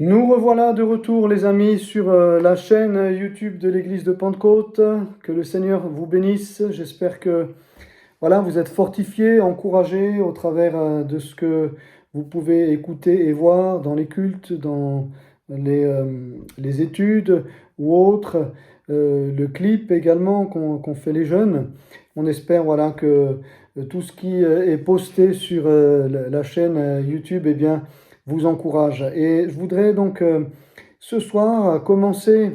Nous revoilà de retour, les amis, sur la chaîne YouTube de l'Église de Pentecôte. Que le Seigneur vous bénisse. J'espère que voilà, vous êtes fortifiés, encouragés au travers de ce que vous pouvez écouter et voir dans les cultes, dans les études ou autres, le clip également qu'ont fait les jeunes. On espère voilà, que tout ce qui est posté sur la chaîne YouTube eh bien, vous encourage. Et je voudrais donc ce soir commencer,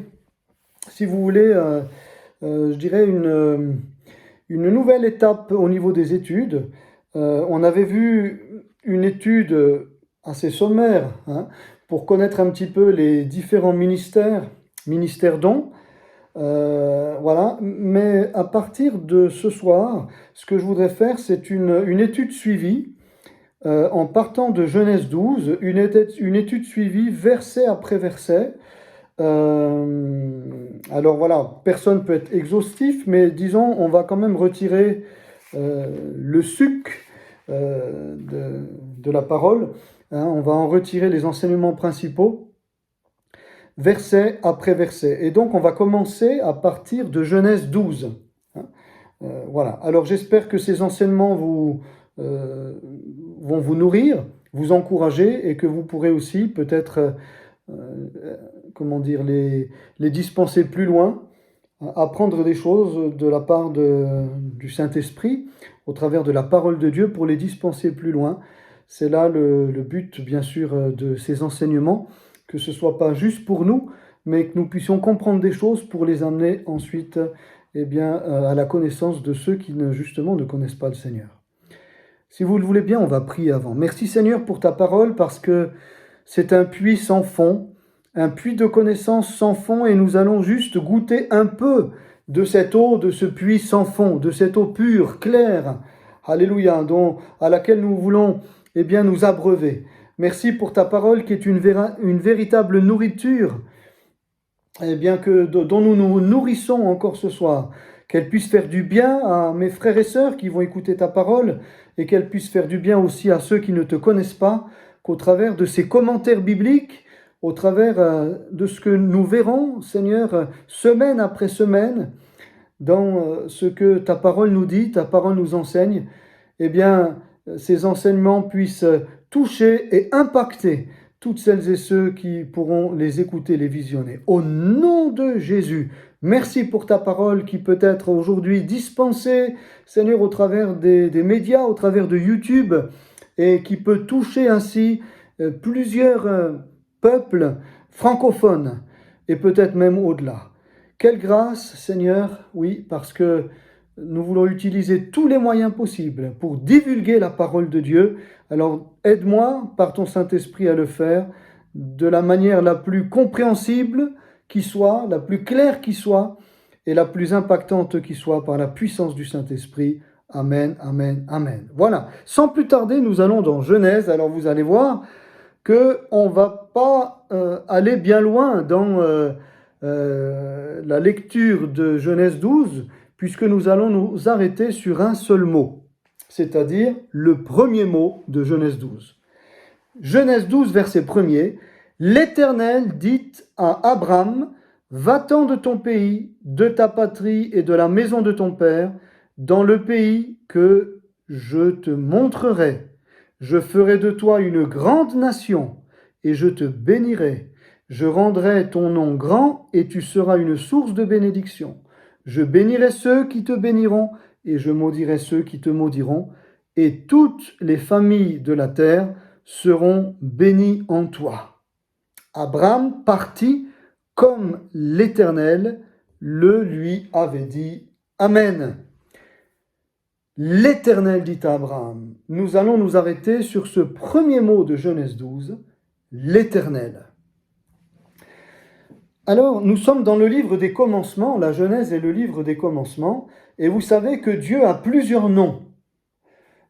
si vous voulez, je dirais une nouvelle étape au niveau des études. On avait vu une étude assez sommaire hein, pour connaître un petit peu les différents ministères dont. Voilà, mais à partir de ce soir, ce que je voudrais faire, c'est une étude suivie en partant de Genèse 12, une étude suivie verset après verset. Alors voilà, personne ne peut être exhaustif, mais disons, on va quand même retirer le suc de la parole. Hein, on va en retirer les enseignements principaux, verset après verset. Et donc, on va commencer à partir de Genèse 12. Hein. Voilà. Alors, j'espère que ces enseignements vont vous nourrir, vous encourager, et que vous pourrez aussi peut-être comment dire, les dispenser plus loin, apprendre des choses de la part du Saint-Esprit, au travers de la parole de Dieu, pour les dispenser plus loin. C'est là le but, bien sûr, de ces enseignements, que ce ne soit pas juste pour nous, mais que nous puissions comprendre des choses pour les amener ensuite eh bien, à la connaissance de ceux qui, justement, ne connaissent pas le Seigneur. Si vous le voulez bien, on va prier avant. Merci Seigneur pour ta parole, parce que c'est un puits sans fond, un puits de connaissance sans fond, et nous allons juste goûter un peu de cette eau, de ce puits sans fond, de cette eau pure, claire, alléluia, à laquelle nous voulons eh bien, nous abreuver. Merci pour ta parole qui est une véritable nourriture, eh bien dont nous nous nourrissons encore ce soir. Qu'elle puisse faire du bien à mes frères et sœurs qui vont écouter ta parole, et qu'elle puisse faire du bien aussi à ceux qui ne te connaissent pas, qu'au travers de ces commentaires bibliques, au travers de ce que nous verrons, Seigneur, semaine après semaine, dans ce que ta parole nous dit, ta parole nous enseigne, eh bien, ces enseignements puissent toucher et impacter toutes celles et ceux qui pourront les écouter, les visionner. Au nom de Jésus, merci pour ta parole qui peut être aujourd'hui dispensée, Seigneur, au travers des médias, au travers de YouTube, et qui peut toucher ainsi plusieurs peuples francophones, et peut-être même au-delà. Quelle grâce, Seigneur, oui, parce que nous voulons utiliser tous les moyens possibles pour divulguer la parole de Dieu. Alors aide-moi par ton Saint-Esprit à le faire de la manière la plus compréhensible qui soit, la plus claire qui soit, et la plus impactante qui soit, par la puissance du Saint-Esprit. Amen, amen, amen. Voilà, sans plus tarder, nous allons dans Genèse. Alors vous allez voir qu'on ne va pas aller bien loin dans la lecture de Genèse 12, puisque nous allons nous arrêter sur un seul mot, c'est-à-dire le premier mot de Genèse 12. Genèse 12, verset 1er, « L'Éternel dit à Abraham, va-t'en de ton pays, de ta patrie et de la maison de ton père, dans le pays que je te montrerai. Je ferai de toi une grande nation, et je te bénirai. Je rendrai ton nom grand, et tu seras une source de bénédiction. Je bénirai ceux qui te béniront, et je maudirai ceux qui te maudiront, et toutes les familles de la terre seront bénies en toi. » Abraham partit comme l'Éternel le lui avait dit. Amen. L'Éternel dit à Abraham. Nous allons nous arrêter sur ce premier mot de Genèse 12, l'Éternel. Alors, nous sommes dans le livre des commencements, la Genèse est le livre des commencements, et vous savez que Dieu a plusieurs noms.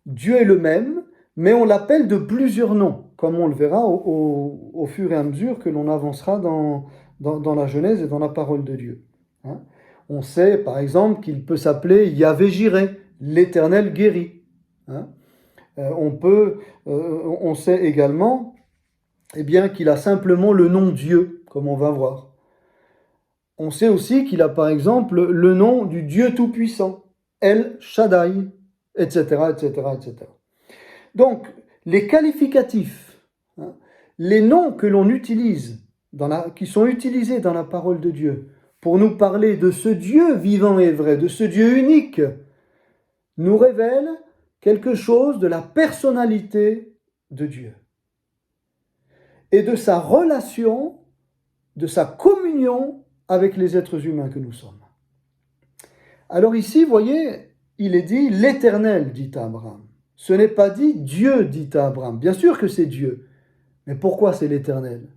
Dieu est le même, mais on l'appelle de plusieurs noms, comme on le verra au fur et à mesure que l'on avancera dans la Genèse et dans la parole de Dieu. Hein? On sait, par exemple, qu'il peut s'appeler Yahvé-Jiré, l'Éternel guérit. Hein? On sait également eh bien, qu'il a simplement le nom Dieu, comme on va voir. On sait aussi qu'il a par exemple le nom du Dieu Tout-Puissant, El Shaddai, etc., etc., etc. Donc, les qualificatifs, hein, les noms que l'on utilise, qui sont utilisés dans la parole de Dieu, pour nous parler de ce Dieu vivant et vrai, de ce Dieu unique, nous révèlent quelque chose de la personnalité de Dieu et de sa relation, de sa communion avec les êtres humains que nous sommes. Alors ici, voyez, il est dit l'Éternel, dit à Abraham. Ce n'est pas dit Dieu, dit à Abraham. Bien sûr que c'est Dieu. Mais pourquoi c'est l'Éternel?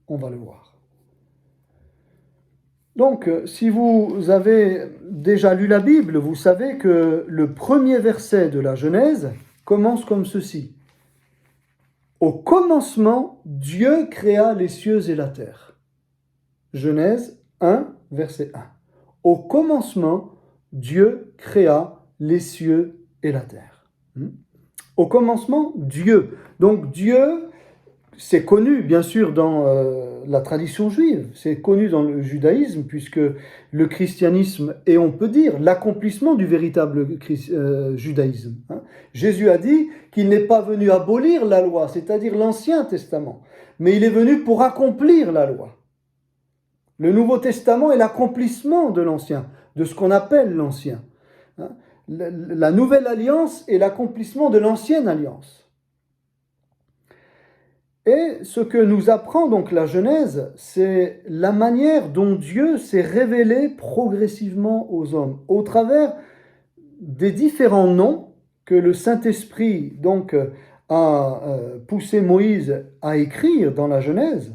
On va le voir. Donc, si vous avez déjà lu la Bible, vous savez que le premier verset de la Genèse commence comme ceci. Au commencement, Dieu créa les cieux et la terre. Genèse 1, verset 1. Au commencement, Dieu créa les cieux et la terre. Au commencement, Dieu. Donc Dieu, c'est connu bien sûr dans la tradition juive, c'est connu dans le judaïsme, puisque le christianisme est, on peut dire, l'accomplissement du véritable judaïsme. Jésus a dit qu'il n'est pas venu abolir la loi, c'est-à-dire l'Ancien Testament, mais il est venu pour accomplir la loi. Le Nouveau Testament est l'accomplissement de l'Ancien, de ce qu'on appelle l'Ancien. La Nouvelle Alliance est l'accomplissement de l'Ancienne Alliance. Et ce que nous apprend donc la Genèse, c'est la manière dont Dieu s'est révélé progressivement aux hommes, au travers des différents noms que le Saint-Esprit donc a poussé Moïse à écrire dans la Genèse,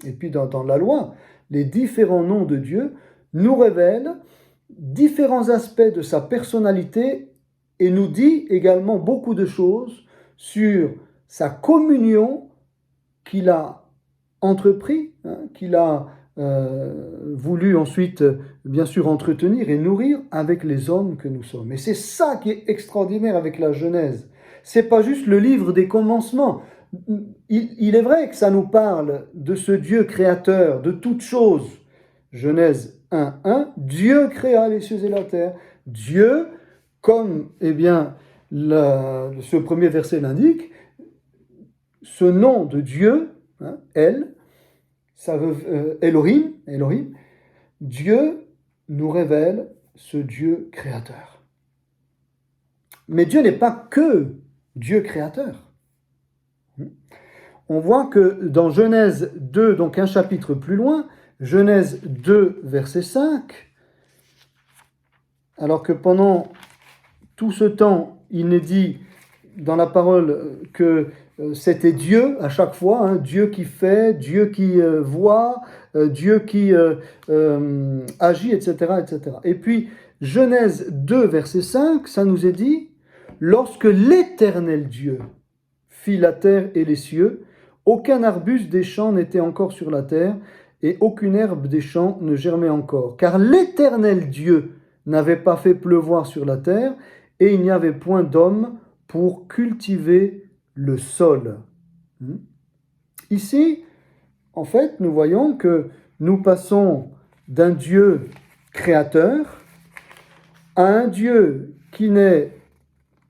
et puis dans la loi. Les différents noms de Dieu nous révèlent différents aspects de sa personnalité et nous dit également beaucoup de choses sur sa communion qu'il a entrepris, qu'il a voulu ensuite, bien sûr, entretenir et nourrir avec les hommes que nous sommes. Et c'est ça qui est extraordinaire avec la Genèse. C'est pas juste le livre des commencements. Il est vrai que ça nous parle de ce Dieu créateur de toutes choses. Genèse 1:1, Dieu créa les cieux et la terre. Dieu, comme ce premier verset l'indique, ce nom de Dieu, El, ça veut Elohim, Dieu nous révèle ce Dieu créateur. Mais Dieu n'est pas que Dieu créateur. On voit que dans Genèse 2, donc un chapitre plus loin, Genèse 2, verset 5, alors que pendant tout ce temps, il n'est dit dans la parole que c'était Dieu à chaque fois, Dieu qui fait, Dieu qui voit, Dieu qui agit, etc., etc. Et puis, Genèse 2, verset 5, ça nous est dit, lorsque l'Éternel Dieu fit la terre et les cieux, aucun arbuste des champs n'était encore sur la terre, et aucune herbe des champs ne germait encore. Car l'Éternel Dieu n'avait pas fait pleuvoir sur la terre, et il n'y avait point d'homme pour cultiver le sol. Ici, en fait, nous voyons que nous passons d'un Dieu créateur à un Dieu qui n'est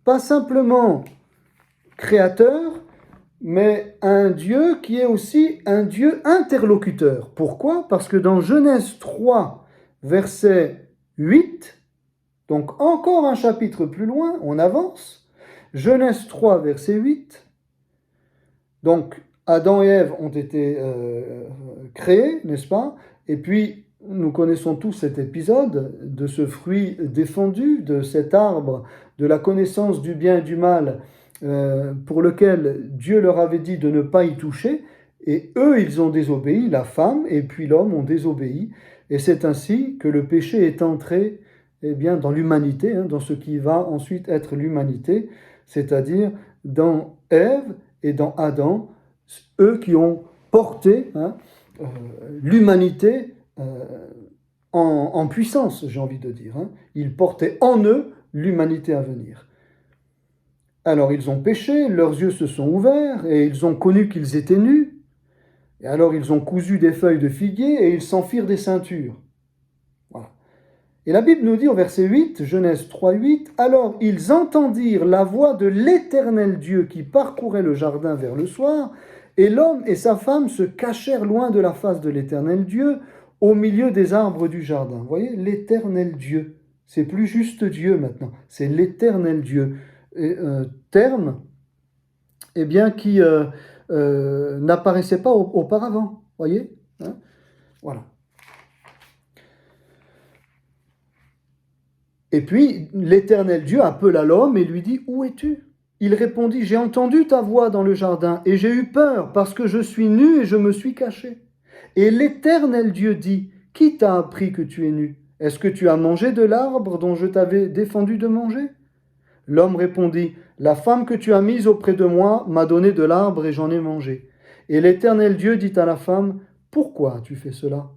pas simplement créateur, mais un Dieu qui est aussi un Dieu interlocuteur. Pourquoi? Parce que dans Genèse 3, verset 8, donc encore un chapitre plus loin, on avance, Genèse 3, verset 8, donc Adam et Ève ont été créés, n'est-ce pas? Et puis, nous connaissons tous cet épisode de ce fruit défendu, de cet arbre, de la connaissance du bien et du mal, pour lequel Dieu leur avait dit de ne pas y toucher, et eux, ils ont désobéi, la femme et puis l'homme ont désobéi, et c'est ainsi que le péché est entré dans l'humanité, dans ce qui va ensuite être l'humanité, c'est-à-dire dans Ève et dans Adam, eux qui ont porté l'humanité en puissance, j'ai envie de dire. Ils portaient en eux l'humanité à venir. Alors ils ont péché, leurs yeux se sont ouverts et ils ont connu qu'ils étaient nus. Et alors ils ont cousu des feuilles de figuier et ils s'en firent des ceintures. Voilà. Et la Bible nous dit au verset 8, Genèse 3, 8, « Alors ils entendirent la voix de l'Éternel Dieu qui parcourait le jardin vers le soir, et l'homme et sa femme se cachèrent loin de la face de l'Éternel Dieu, au milieu des arbres du jardin. » Vous voyez, l'Éternel Dieu. C'est plus juste Dieu maintenant, c'est l'Éternel Dieu. Et, terme eh bien, qui n'apparaissait pas auparavant. Voyez, hein? Voilà. Et puis, l'Éternel Dieu appela l'homme et lui dit, « Où es-tu » Il répondit, « J'ai entendu ta voix dans le jardin et j'ai eu peur parce que je suis nu et je me suis caché. » Et l'Éternel Dieu dit, « Qui t'a appris que tu es nu? Est-ce que tu as mangé de l'arbre dont je t'avais défendu de manger ?» L'homme répondit, « La femme que tu as mise auprès de moi m'a donné de l'arbre et j'en ai mangé. » Et l'Éternel Dieu dit à la femme, « Pourquoi as-tu fait cela ?»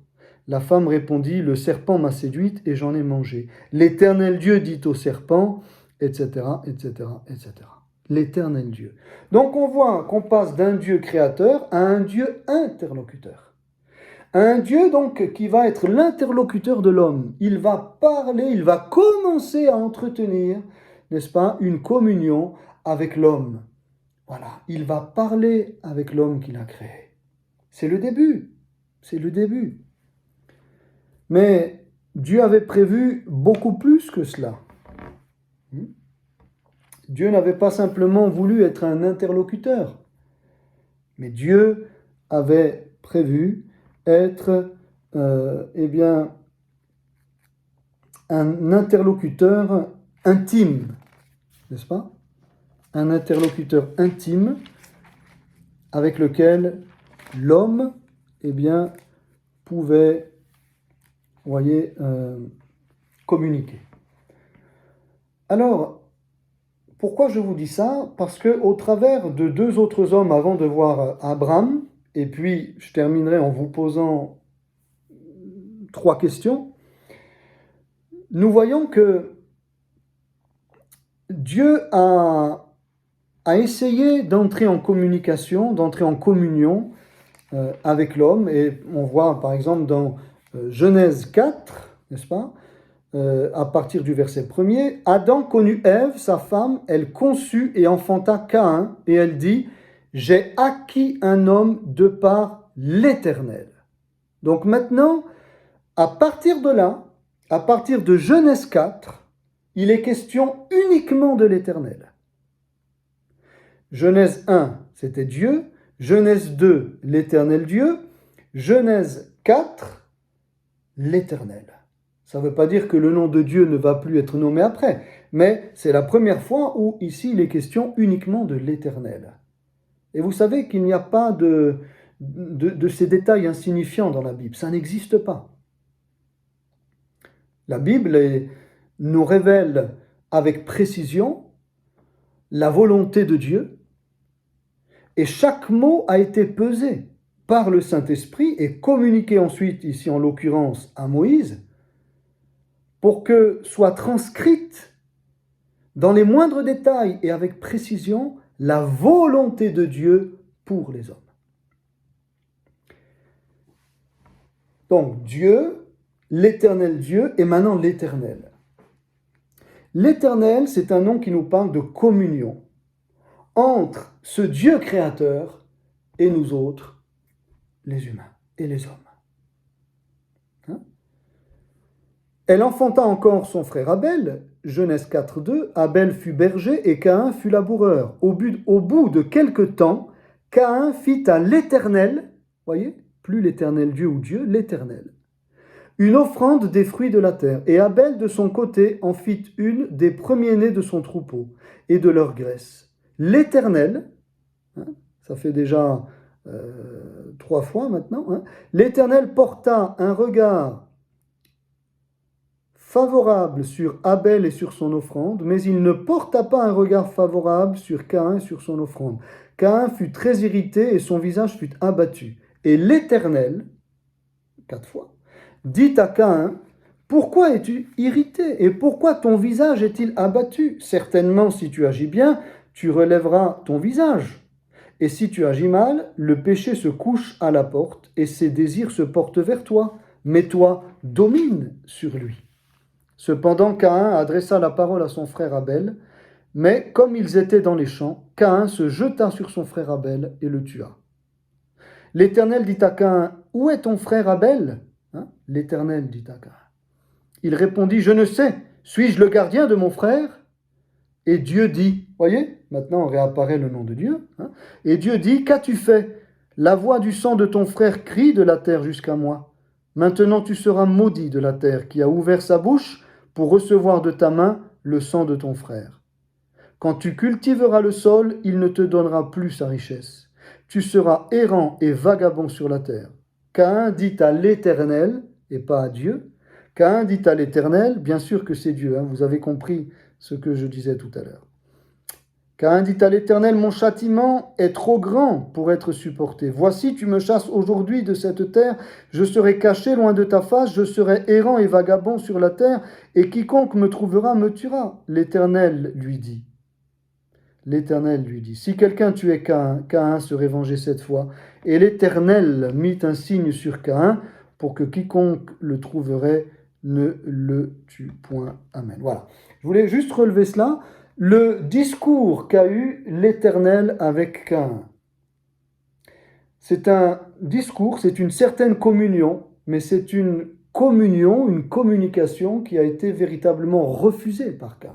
La femme répondit, « Le serpent m'a séduite et j'en ai mangé. » L'Éternel Dieu dit au serpent, etc., etc., etc. L'Éternel Dieu. Donc on voit qu'on passe d'un Dieu créateur à un Dieu interlocuteur. Un Dieu donc qui va être l'interlocuteur de l'homme. Il va parler, il va commencer à entretenir, n'est-ce pas, une communion avec l'homme. Voilà, il va parler avec l'homme qu'il a créé. C'est le début, c'est le début. Mais Dieu avait prévu beaucoup plus que cela. Dieu n'avait pas simplement voulu être un interlocuteur, mais Dieu avait prévu être, eh bien, un interlocuteur intime, n'est-ce pas? Un interlocuteur intime avec lequel l'homme, eh bien, pouvait, voyez, communiquer. Alors, pourquoi je vous dis ça? Parce qu'au travers de deux autres hommes avant de voir Abraham, et puis je terminerai en vous posant 3 questions, nous voyons que Dieu a essayé d'entrer en communication, d'entrer en communion avec l'homme, et on voit par exemple dans Genèse 4, n'est-ce pas? À partir du verset 1er, Adam connut Ève, sa femme, elle conçut et enfanta Caïn, et elle dit, « J'ai acquis un homme de par l'Éternel. » Donc maintenant, à partir de là, à partir de Genèse 4, il est question uniquement de l'Éternel. Genèse 1, c'était Dieu. Genèse 2, l'Éternel Dieu. Genèse 4, l'Éternel. Ça ne veut pas dire que le nom de Dieu ne va plus être nommé après, mais c'est la première fois où ici il est question uniquement de l'Éternel. Et vous savez qu'il n'y a pas de ces détails insignifiants dans la Bible, ça n'existe pas. La Bible nous révèle avec précision la volonté de Dieu, et chaque mot a été pesé par le Saint-Esprit et communiqué ensuite, ici en l'occurrence à Moïse, pour que soit transcrite dans les moindres détails et avec précision la volonté de Dieu pour les hommes. Donc Dieu, l'Éternel Dieu, et maintenant l'Éternel. L'Éternel, c'est un nom qui nous parle de communion entre ce Dieu créateur et nous autres, les humains et les hommes. Elle enfanta encore son frère Abel, Genèse 4, 2. Abel fut berger et Caïn fut laboureur. Au bout de quelque temps, Caïn fit à l'Éternel, voyez, plus l'Éternel Dieu ou Dieu, l'Éternel, une offrande des fruits de la terre. Et Abel, de son côté, en fit une des premiers-nés de son troupeau et de leur graisse. L'Éternel, ça fait déjà 3 fois maintenant, l'Éternel porta un regard favorable sur Abel et sur son offrande, mais il ne porta pas un regard favorable sur Caïn et sur son offrande. Caïn fut très irrité et son visage fut abattu. Et l'Éternel, 4 fois, dit à Caïn, « Pourquoi es-tu irrité et pourquoi ton visage est-il abattu? Certainement, si tu agis bien, tu relèveras ton visage. Et si tu agis mal, le péché se couche à la porte et ses désirs se portent vers toi. Mais toi, domine sur lui. Cependant, Caïn adressa la parole à son frère Abel, mais comme ils étaient dans les champs, Caïn se jeta sur son frère Abel et le tua. L'Éternel dit à Caïn, où est ton frère Abel? L'Éternel dit à Caïn. Il répondit, je ne sais, suis-je le gardien de mon frère? Et Dieu dit, voyez, maintenant réapparaît le nom de Dieu, et Dieu dit, qu'as-tu fait? La voix du sang de ton frère crie de la terre jusqu'à moi. Maintenant tu seras maudit de la terre qui a ouvert sa bouche pour recevoir de ta main le sang de ton frère. Quand tu cultiveras le sol, il ne te donnera plus sa richesse. Tu seras errant et vagabond sur la terre. Caïn dit à l'Éternel, et pas à Dieu, Caïn dit à l'Éternel, bien sûr que c'est Dieu, vous avez compris ce que je disais tout à l'heure. Caïn dit à l'Éternel, mon châtiment est trop grand pour être supporté. Voici, tu me chasses aujourd'hui de cette terre, je serai caché loin de ta face, je serai errant et vagabond sur la terre, et quiconque me trouvera me tuera. L'Éternel lui dit, si quelqu'un tuait Caïn, Caïn serait vengé cette fois. Et l'Éternel mit un signe sur Caïn pour que quiconque le trouverait ne le tue point. Amen. Voilà. Je voulais juste relever cela. Le discours qu'a eu l'Éternel avec Caïn. C'est un discours, c'est une certaine communion, mais c'est une communion, une communication qui a été véritablement refusée par Caïn.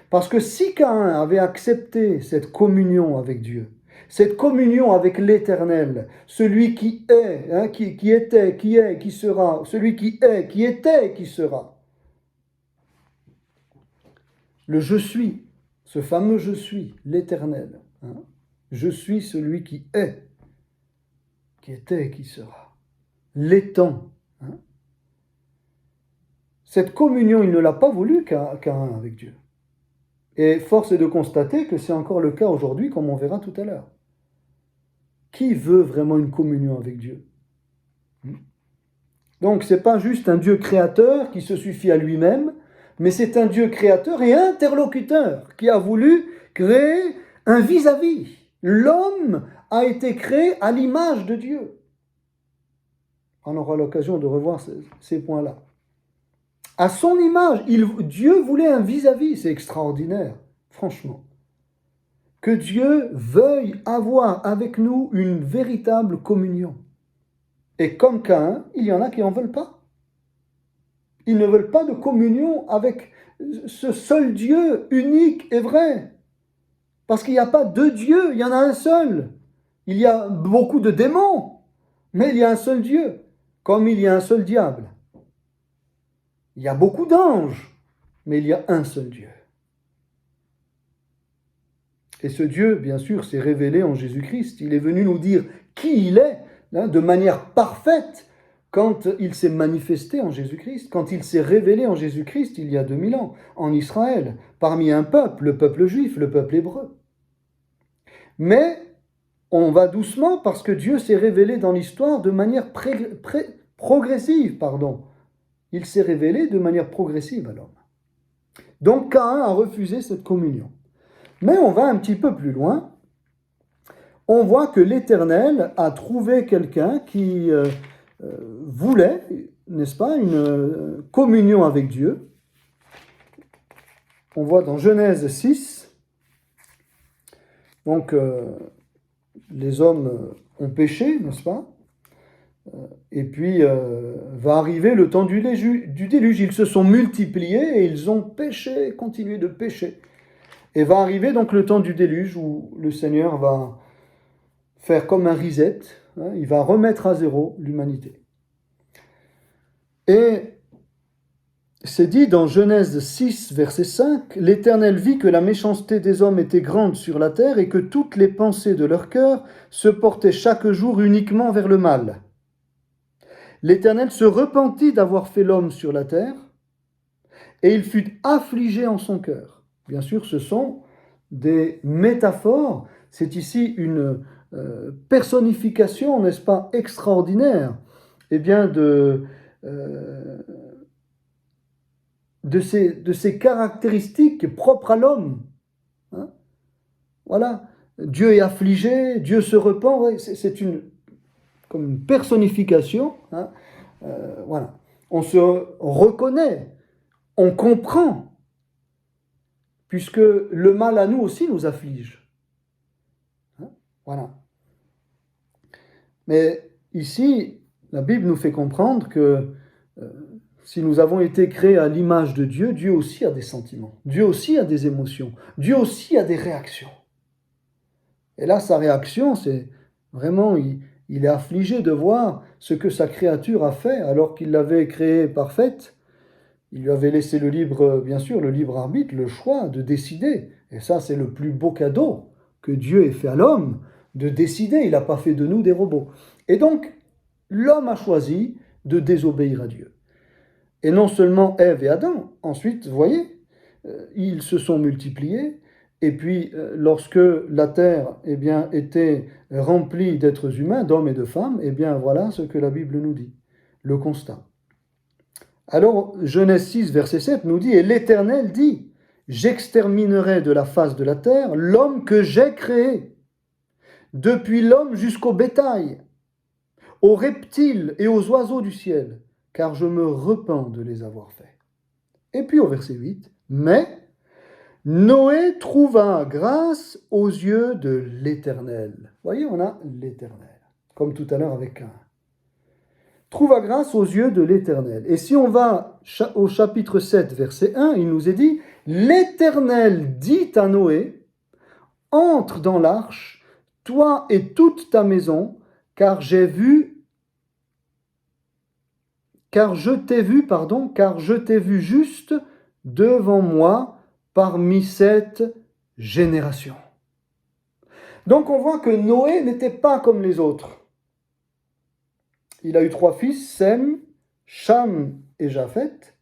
Parce que si Caïn avait accepté cette communion avec Dieu, cette communion avec l'Éternel, celui qui est, qui était, qui est, qui sera, celui qui est, qui était, qui sera, le je suis, ce fameux je suis, l'Éternel, je suis celui qui est, qui était et qui sera, l'étant. Cette communion, il ne l'a pas voulu Caïn avec Dieu. Et force est de constater que c'est encore le cas aujourd'hui, comme on verra tout à l'heure. Qui veut vraiment une communion avec Dieu? Donc, ce n'est pas juste un Dieu créateur qui se suffit à lui-même, mais c'est un Dieu créateur et interlocuteur qui a voulu créer un vis-à-vis. L'homme a été créé à l'image de Dieu. On aura l'occasion de revoir ces points-là. À son image, Dieu voulait un vis-à-vis, c'est extraordinaire, franchement. Que Dieu veuille avoir avec nous une véritable communion. Et comme Caïn, il y en a qui n'en veulent pas. Ils ne veulent pas de communion avec ce seul Dieu unique et vrai. Parce qu'il n'y a pas deux dieux, il y en a un seul. Il y a beaucoup de démons, mais il y a un seul Dieu, comme il y a un seul diable. Il y a beaucoup d'anges, mais il y a un seul Dieu. Et ce Dieu, bien sûr, s'est révélé en Jésus-Christ. Il est venu nous dire qui il est, de manière parfaite, quand il s'est manifesté en Jésus-Christ, quand il s'est révélé en Jésus-Christ il y a 2000 ans, en Israël, parmi un peuple, le peuple juif, le peuple hébreu. Mais on va doucement parce que Dieu s'est révélé dans l'histoire de manière progressive. Il s'est révélé de manière progressive à l'homme. Donc Caïn a refusé cette communion. Mais on va un petit peu plus loin. On voit que l'Éternel a trouvé quelqu'un qui voulait, n'est-ce pas, une communion avec Dieu. On voit dans Genèse 6, donc les hommes ont péché, n'est-ce pas? Et puis va arriver le temps du déluge. Ils se sont multipliés et ils ont péché, continué de pécher. Et va arriver donc le temps du déluge où le Seigneur va faire comme un reset, il va remettre à zéro l'humanité. Et c'est dit dans Genèse 6, verset 5, « L'Éternel vit que la méchanceté des hommes était grande sur la terre et que toutes les pensées de leur cœur se portaient chaque jour uniquement vers le mal. L'Éternel se repentit d'avoir fait l'homme sur la terre et il fut affligé en son cœur. » Bien sûr, ce sont des métaphores. C'est ici une personnification, n'est-ce pas, extraordinaire, de ces caractéristiques propres à l'homme. Voilà. Dieu est affligé, Dieu se repent. Ouais, c'est comme une personnification. Hein, voilà. On se reconnaît, on comprend, puisque le mal à nous aussi nous afflige. Hein, voilà. Mais ici, la Bible nous fait comprendre que si nous avons été créés à l'image de Dieu, Dieu aussi a des sentiments, Dieu aussi a des émotions, Dieu aussi a des réactions. Et là, sa réaction, c'est vraiment, il est affligé de voir ce que sa créature a fait alors qu'il l'avait créée parfaite. Il lui avait laissé le libre, bien sûr, le libre arbitre, le choix de décider. Et ça, c'est le plus beau cadeau que Dieu ait fait à l'homme, de décider. Il n'a pas fait de nous des robots. Et donc, l'homme a choisi de désobéir à Dieu. Et non seulement Ève et Adam, ensuite, vous voyez, ils se sont multipliés. Et puis, lorsque la terre était remplie d'êtres humains, d'hommes et de femmes, voilà ce que la Bible nous dit, le constat. Alors, Genèse 6, verset 7 nous dit, « Et l'Éternel dit, j'exterminerai de la face de la terre l'homme que j'ai créé, depuis l'homme jusqu'au bétail, aux reptiles et aux oiseaux du ciel, car je me repens de les avoir faits. » Et puis au verset 8, « Mais Noé trouva grâce aux yeux de l'Éternel. » Vous voyez, on a l'Éternel, comme tout à l'heure avec Caïn. Trouva grâce aux yeux de l'Éternel. Et si on va au chapitre 7, verset 1, il nous est dit, « L'Éternel dit à Noé, entre dans l'arche, toi et toute ta maison, car je t'ai vu juste devant moi parmi cette génération. » Donc on voit que Noé n'était pas comme les autres. Il a eu 3 fils, Sem, Cham et Japheth,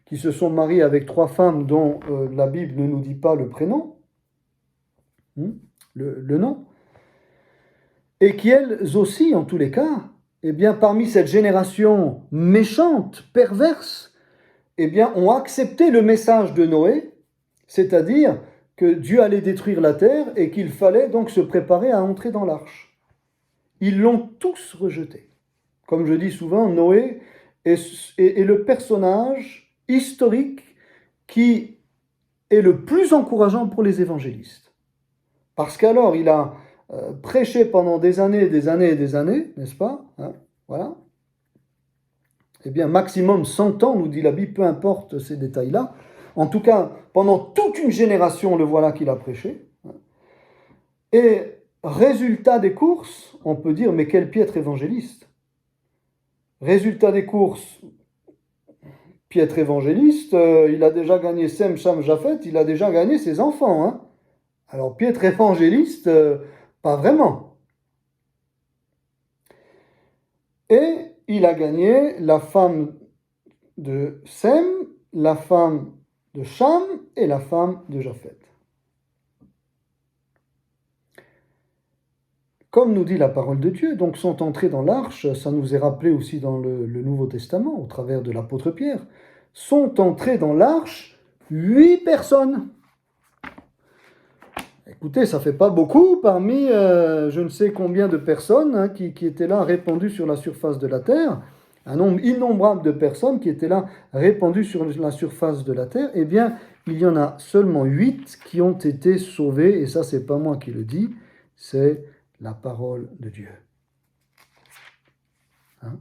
qui se sont mariés avec 3 femmes dont la Bible ne nous dit pas le prénom, le nom, et qui elles aussi, en tous les cas, parmi cette génération méchante, perverse, ont accepté le message de Noé, c'est-à-dire que Dieu allait détruire la terre et qu'il fallait donc se préparer à entrer dans l'arche. Ils l'ont tous rejeté. Comme je dis souvent, Noé est le personnage historique qui est le plus encourageant pour les évangélistes. Parce qu'alors, il a prêché pendant des années, n'est-ce pas, hein, voilà. Maximum 100 ans, nous dit la Bible, peu importe ces détails-là. En tout cas, pendant toute une génération, le voilà qu'il a prêché. Et résultat des courses, on peut dire, mais quel piètre évangéliste. Résultat des courses, piètre évangéliste, il a déjà gagné Sem, Cham, Japheth, il a déjà gagné ses enfants. Hein. Alors, piètre évangéliste, pas vraiment. Et il a gagné la femme de Sem, la femme de Cham et la femme de Japheth. Comme nous dit la parole de Dieu, donc sont entrés dans l'arche, ça nous est rappelé aussi dans le Nouveau Testament, au travers de l'apôtre Pierre, sont entrés dans l'arche 8 personnes. Écoutez, ça ne fait pas beaucoup parmi je ne sais combien de personnes qui étaient là répandues sur la surface de la terre, un nombre innombrable de personnes qui étaient là répandues sur la surface de la terre, il y en a seulement 8 qui ont été sauvés, et ça, c'est pas moi qui le dis, c'est la parole de Dieu. Hein?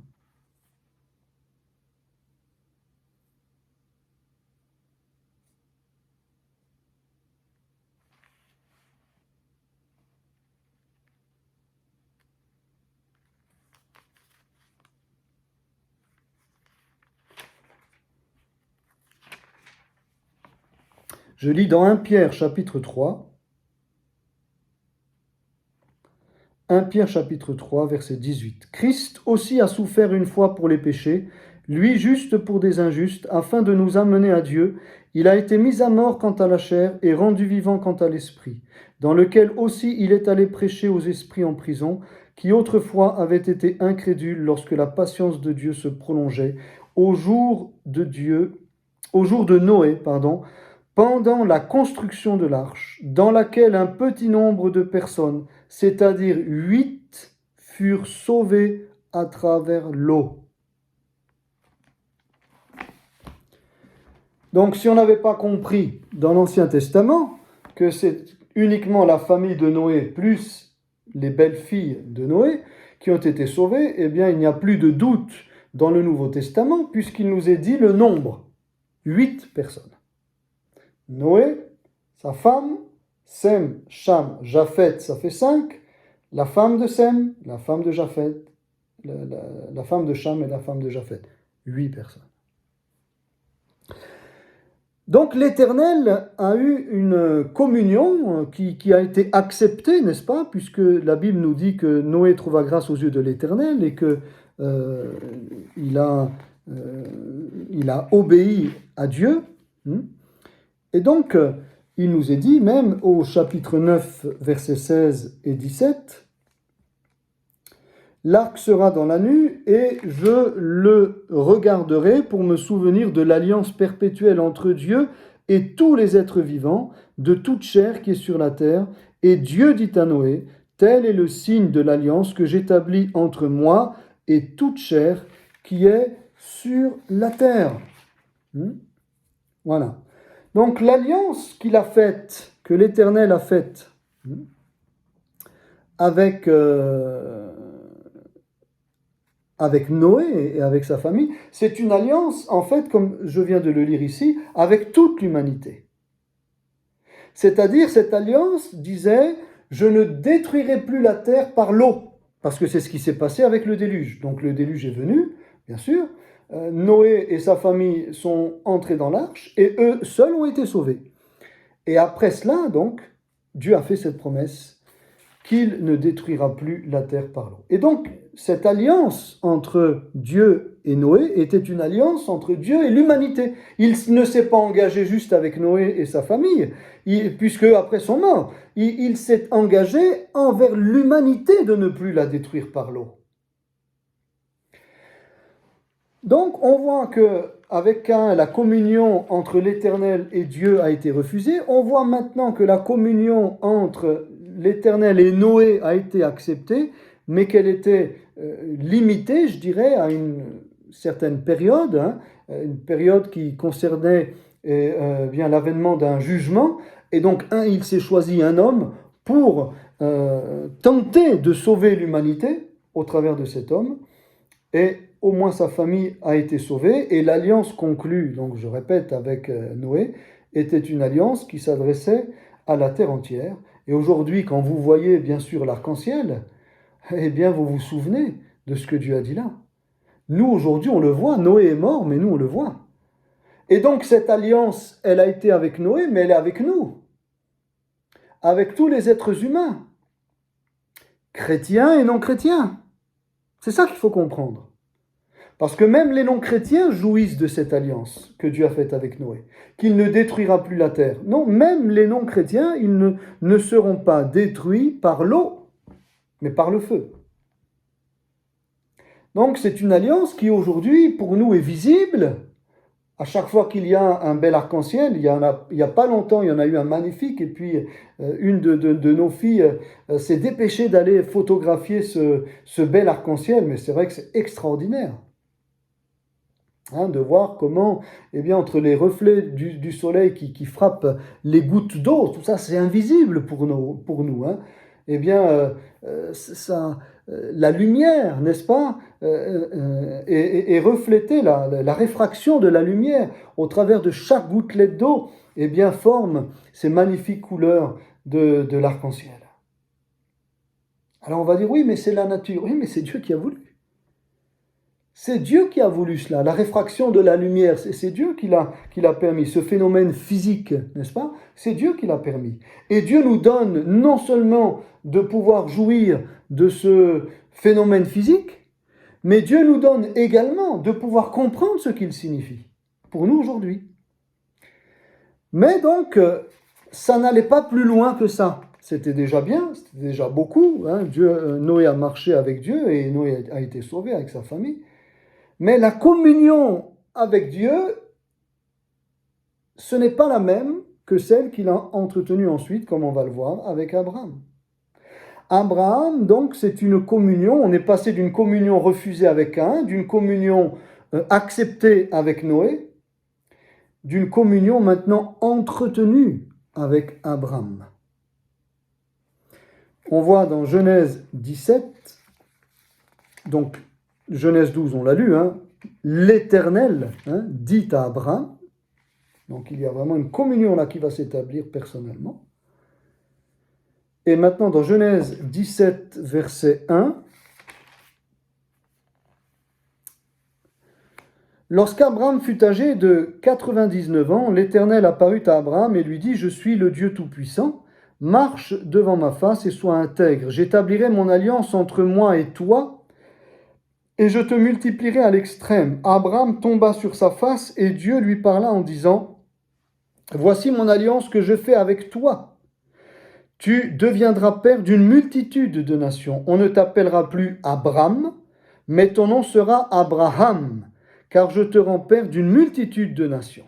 Je lis dans 1 Pierre chapitre 3, 1 Pierre chapitre 3, verset 18. « Christ aussi a souffert une fois pour les péchés, lui juste pour des injustes, afin de nous amener à Dieu. Il a été mis à mort quant à la chair et rendu vivant quant à l'esprit, dans lequel aussi il est allé prêcher aux esprits en prison, qui autrefois avaient été incrédules lorsque la patience de Dieu se prolongeait, au jour de Noé, pendant la construction de l'arche, dans laquelle un petit nombre de personnes, c'est-à-dire 8, furent sauvées à travers l'eau. Donc si on n'avait pas compris dans l'Ancien Testament que c'est uniquement la famille de Noé plus les belles-filles de Noé qui ont été sauvées, eh bien il n'y a plus de doute dans le Nouveau Testament puisqu'il nous est dit le nombre, 8 personnes. Noé, sa femme, Sem, Cham, Japheth, ça fait 5, la femme de Sem, la femme de Japheth, la femme de Cham et la femme de Japheth. 8 personnes. Donc l'Éternel a eu une communion qui a été acceptée, n'est-ce pas, puisque la Bible nous dit que Noé trouva grâce aux yeux de l'Éternel et que il a obéi à Dieu. Et donc, il nous est dit, même au chapitre 9, versets 16 et 17, « L'arc sera dans la nue, et je le regarderai pour me souvenir de l'alliance perpétuelle entre Dieu et tous les êtres vivants, de toute chair qui est sur la terre. Et Dieu dit à Noé, tel est le signe de l'alliance que j'établis entre moi et toute chair qui est sur la terre. » Voilà. Donc l'alliance qu'il a faite, que l'Éternel a faite avec Noé et avec sa famille, c'est une alliance, en fait, comme je viens de le lire ici, avec toute l'humanité. C'est-à-dire, cette alliance disait, je ne détruirai plus la terre par l'eau, parce que c'est ce qui s'est passé avec le déluge. Donc le déluge est venu, bien sûr, Noé et sa famille sont entrés dans l'arche, et eux seuls ont été sauvés. Et après cela, donc, Dieu a fait cette promesse qu'il ne détruira plus la terre par l'eau. Et donc, cette alliance entre Dieu et Noé était une alliance entre Dieu et l'humanité. Il ne s'est pas engagé juste avec Noé et sa famille, puisque après son mort, il s'est engagé envers l'humanité de ne plus la détruire par l'eau. Donc, on voit que avec Caïn, la communion entre l'Éternel et Dieu a été refusée. On voit maintenant que la communion entre l'Éternel et Noé a été acceptée, mais qu'elle était limitée, je dirais, à une certaine période, une période qui concernait bien l'avènement d'un jugement. Et donc, il s'est choisi un homme pour tenter de sauver l'humanité au travers de cet homme. Et au moins sa famille a été sauvée, et l'alliance conclue, donc je répète, avec Noé, était une alliance qui s'adressait à la terre entière. Et aujourd'hui, quand vous voyez bien sûr l'arc-en-ciel, eh bien vous vous souvenez de ce que Dieu a dit là. Nous aujourd'hui on le voit, Noé est mort, mais nous on le voit. Et donc cette alliance, elle a été avec Noé, mais elle est avec nous, avec tous les êtres humains, chrétiens et non chrétiens. C'est ça qu'il faut comprendre. Parce que même les non-chrétiens jouissent de cette alliance que Dieu a faite avec Noé, qu'il ne détruira plus la terre. Non, même les non-chrétiens, ils ne seront pas détruits par l'eau, mais par le feu. Donc c'est une alliance qui aujourd'hui, pour nous, est visible. À chaque fois qu'il y a un bel arc-en-ciel, il y a pas longtemps, il y en a eu un magnifique, et puis une de nos filles s'est dépêchée d'aller photographier ce bel arc-en-ciel, mais c'est vrai que c'est extraordinaire. De voir comment, eh bien, entre les reflets du soleil qui frappent les gouttes d'eau, tout ça c'est invisible pour nous. Eh bien, la lumière, n'est-ce pas, est reflétée, la réfraction de la lumière au travers de chaque gouttelette d'eau, eh bien, forme ces magnifiques couleurs de l'arc-en-ciel. Alors on va dire, oui, mais c'est la nature. Oui, mais c'est Dieu qui a voulu. C'est Dieu qui a voulu cela, la réfraction de la lumière, c'est Dieu qui l'a permis, ce phénomène physique, n'est-ce pas? C'est Dieu qui l'a permis. Et Dieu nous donne non seulement de pouvoir jouir de ce phénomène physique, mais Dieu nous donne également de pouvoir comprendre ce qu'il signifie, pour nous aujourd'hui. Mais donc, ça n'allait pas plus loin que ça. C'était déjà bien, c'était déjà beaucoup. Noé a marché avec Dieu et Noé a été sauvé avec sa famille. Mais la communion avec Dieu, ce n'est pas la même que celle qu'il a entretenue ensuite, comme on va le voir, avec Abraham. Abraham, donc, c'est une communion. On est passé d'une communion refusée avec Caïn, d'une communion acceptée avec Noé, d'une communion maintenant entretenue avec Abraham. On voit dans Genèse 17, donc Genèse 12, on l'a lu, l'Éternel dit à Abraham, donc il y a vraiment une communion là qui va s'établir personnellement. Et maintenant, dans Genèse 17, verset 1, lorsqu'Abraham fut âgé de 99 ans, l'Éternel apparut à Abraham et lui dit, « Je suis le Dieu Tout-Puissant, marche devant ma face et sois intègre. J'établirai mon alliance entre moi et toi, et je te multiplierai à l'extrême. » Abraham tomba sur sa face et Dieu lui parla en disant, « Voici mon alliance que je fais avec toi. Tu deviendras père d'une multitude de nations. On ne t'appellera plus Abram, mais ton nom sera Abraham, car je te rends père d'une multitude de nations.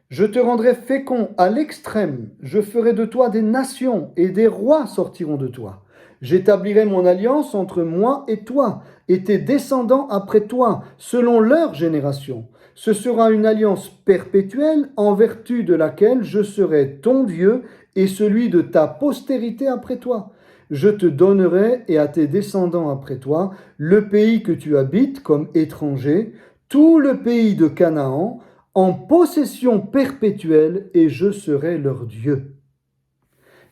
Je te rendrai fécond à l'extrême, je ferai de toi des nations, et des rois sortiront de toi. J'établirai mon alliance entre moi et toi, et tes descendants après toi, selon leur génération. Ce sera une alliance perpétuelle, en vertu de laquelle je serai ton Dieu, et celui de ta postérité après toi. Je te donnerai et à tes descendants après toi le pays que tu habites comme étranger, tout le pays de Canaan, en possession perpétuelle, et je serai leur Dieu. »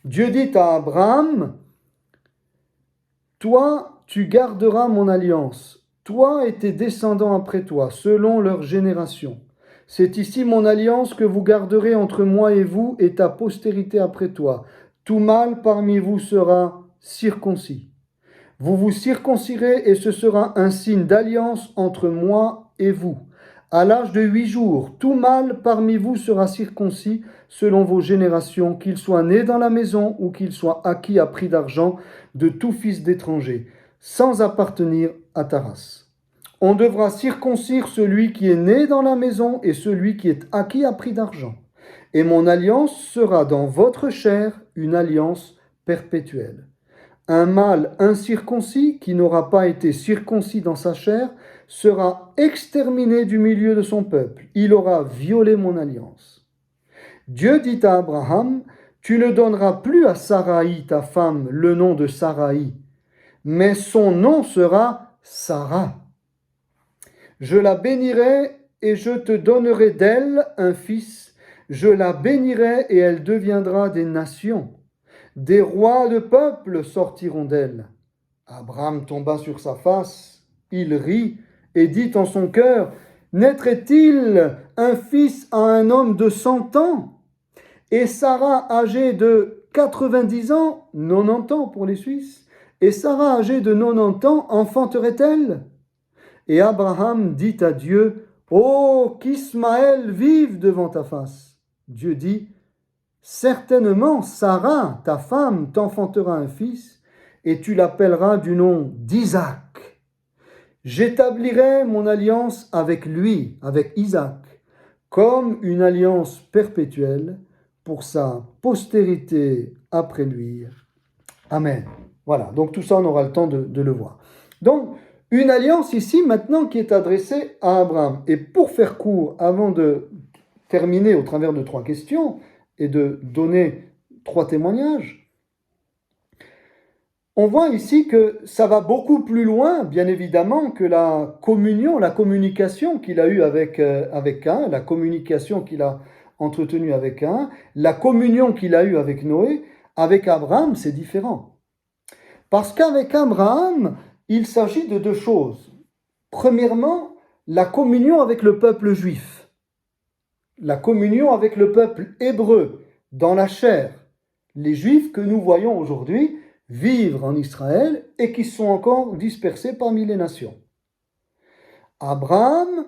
Dieu dit à Abraham, « Toi, tu garderas mon alliance, toi et tes descendants après toi, selon leur génération. C'est ici mon alliance que vous garderez entre moi et vous et ta postérité après toi. Tout mâle parmi vous sera circoncis. Vous vous circoncirez et ce sera un signe d'alliance entre moi et vous. À l'âge de 8 jours, tout mâle parmi vous sera circoncis selon vos générations, qu'il soit né dans la maison ou qu'il soit acquis à prix d'argent de tout fils d'étranger, sans appartenir à ta race. On devra circoncire celui qui est né dans la maison et celui qui est acquis à prix d'argent. Et mon alliance sera dans votre chair une alliance perpétuelle. Un mâle incirconcis qui n'aura pas été circoncis dans sa chair sera exterminé du milieu de son peuple. Il aura violé mon alliance. Dieu dit à Abraham, « Tu ne donneras plus à Saraï, ta femme, le nom de Saraï, mais son nom sera Sarah. Je la bénirai et je te donnerai d'elle un fils. Je la bénirai et elle deviendra des nations. Des rois de peuples sortiront d'elle. » Abraham tomba sur sa face, il rit et dit en son cœur, « Naîtrait-il un fils à un homme de 100 ans? Et Sarah âgée de 90 ans, 90 ans pour les Suisses, et Sarah âgée de 90 ans enfanterait-elle? » Et Abraham dit à Dieu, « Oh, qu'Ismaël vive devant ta face. » Dieu dit, « Certainement, Sarah, ta femme, t'enfantera un fils, et tu l'appelleras du nom d'Isaac. J'établirai mon alliance avec lui, avec Isaac, comme une alliance perpétuelle pour sa postérité après lui. Amen. » Voilà, donc tout ça, on aura le temps de le voir. Donc, une alliance ici, maintenant, qui est adressée à Abraham. Et pour faire court, avant de terminer au travers de 3 questions et de donner 3 témoignages, on voit ici que ça va beaucoup plus loin, bien évidemment, que la communion, la communication qu'il a eue avec Caïn, la communication qu'il a entretenue avec Caïn, la communion qu'il a eue avec Noé. Avec Abraham, c'est différent. Parce qu'avec Abraham, il s'agit de 2 choses. Premièrement, la communion avec le peuple juif. La communion avec le peuple hébreu, dans la chair. Les Juifs que nous voyons aujourd'hui vivre en Israël et qui sont encore dispersés parmi les nations. Abraham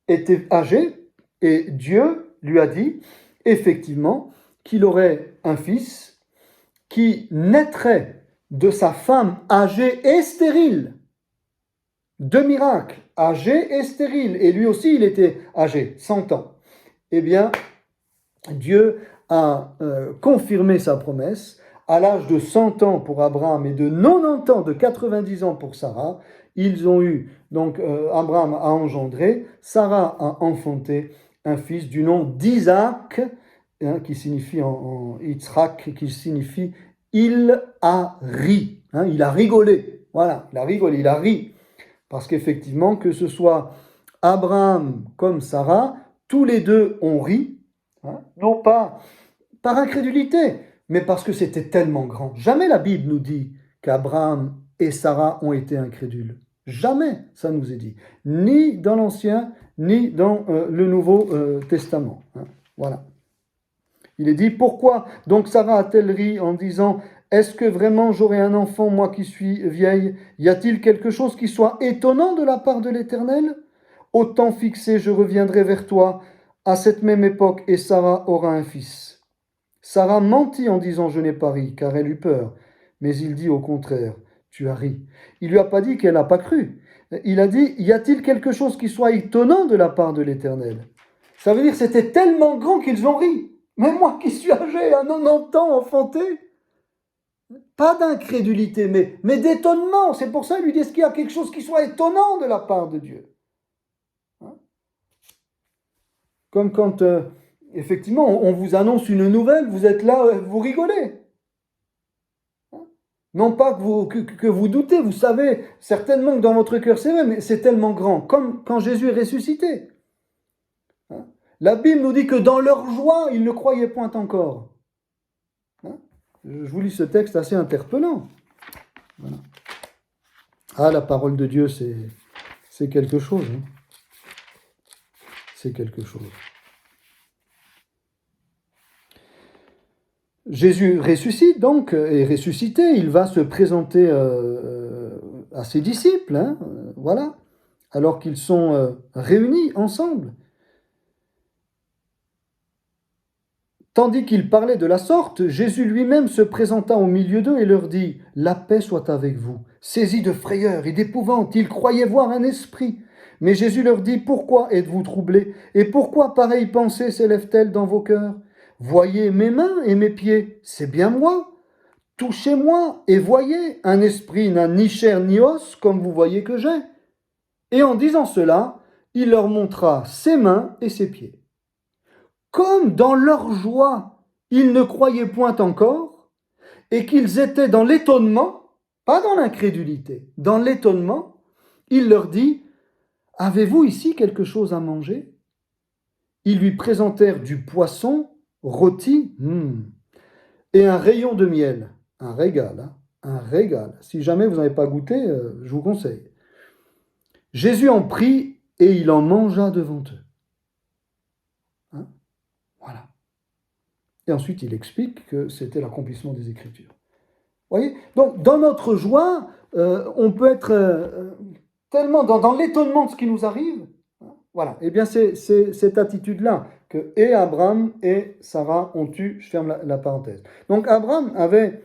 était âgé et Dieu lui a dit effectivement qu'il aurait un fils qui naîtrait de sa femme âgée et stérile. 2 miracles, âgé et stérile. Et lui aussi, il était âgé, 100 ans. Eh bien, Dieu a confirmé sa promesse. À l'âge de 100 ans pour Abraham et de 90 ans, de 90 ans pour Sarah, ils ont eu, donc Abraham a engendré, Sarah a enfanté un fils du nom d'Isaac, hein, qui signifie en Yitzhak, qui signifie il a ri, hein, il a rigolé, voilà, il a rigolé, il a ri, parce qu'effectivement, que ce soit Abraham comme Sarah, tous les deux ont ri, hein, non pas par incrédulité, mais parce que c'était tellement grand. Jamais la Bible nous dit qu'Abraham et Sarah ont été incrédules. Jamais ça nous est dit. Ni dans l'Ancien, ni dans le Nouveau Testament. Hein. Voilà. Il est dit, pourquoi donc Sarah a-t-elle ri en disant, est-ce que vraiment j'aurai un enfant, moi qui suis vieille? Y a-t-il quelque chose qui soit étonnant de la part de l'Éternel? Au temps fixé, je reviendrai vers toi à cette même époque et Sarah aura un fils. Sarah mentit en disant je n'ai pas ri, car elle eut peur. Mais il dit au contraire, tu as ri. Il lui a pas dit qu'elle n'a pas cru. Il a dit, y a-t-il quelque chose qui soit étonnant de la part de l'Éternel? Ça veut dire que c'était tellement grand qu'ils ont ri. Mais moi qui suis âgé, à 90 ans, enfanté, pas d'incrédulité, mais d'étonnement. C'est pour ça qu'il lui dit, est-ce qu'il y a quelque chose qui soit étonnant de la part de Dieu? Hein? Comme quand, effectivement, on vous annonce une nouvelle, vous êtes là, vous rigolez. Hein? Non pas que vous doutez, vous savez certainement que dans votre cœur c'est vrai, mais c'est tellement grand, comme quand Jésus est ressuscité. Hein? La Bible nous dit que dans leur joie, ils ne croyaient point encore. Hein? Je vous lis ce texte assez interpellant. Voilà. Ah, la parole de Dieu, c'est quelque chose. Hein? C'est quelque chose. Jésus ressuscite donc, est ressuscité, il va se présenter à ses disciples, hein, voilà, alors qu'ils sont réunis ensemble. Tandis qu'il parlait de la sorte, Jésus lui-même se présenta au milieu d'eux et leur dit « La paix soit avec vous ». Saisis de frayeur et d'épouvante, ils croyaient voir un esprit. Mais Jésus leur dit « Pourquoi êtes-vous troublés? Et pourquoi pareille pensée s'élève-t-elle dans vos cœurs? Voyez mes mains et mes pieds, c'est bien moi. Touchez-moi et voyez, un esprit n'a ni chair ni os, comme vous voyez que j'ai. » Et en disant cela, il leur montra ses mains et ses pieds. Comme dans leur joie, ils ne croyaient point encore, et qu'ils étaient dans l'étonnement, pas dans l'incrédulité, dans l'étonnement, il leur dit, « Avez-vous ici quelque chose à manger ?» Ils lui présentèrent du poisson rôti et un rayon de miel. Un régal, hein, un régal. Si jamais vous n'avez pas goûté, je vous conseille. Jésus en prit et il en mangea devant eux. Hein? Voilà. Et ensuite, il explique que c'était l'accomplissement des Écritures. Vous voyez? Donc, dans notre joie, on peut être tellement dans l'étonnement de ce qui nous arrive. Hein? Voilà. Eh bien, c'est cette attitude-là que et Abraham et Sarah ont eu. Je ferme la parenthèse. Donc, Abraham avait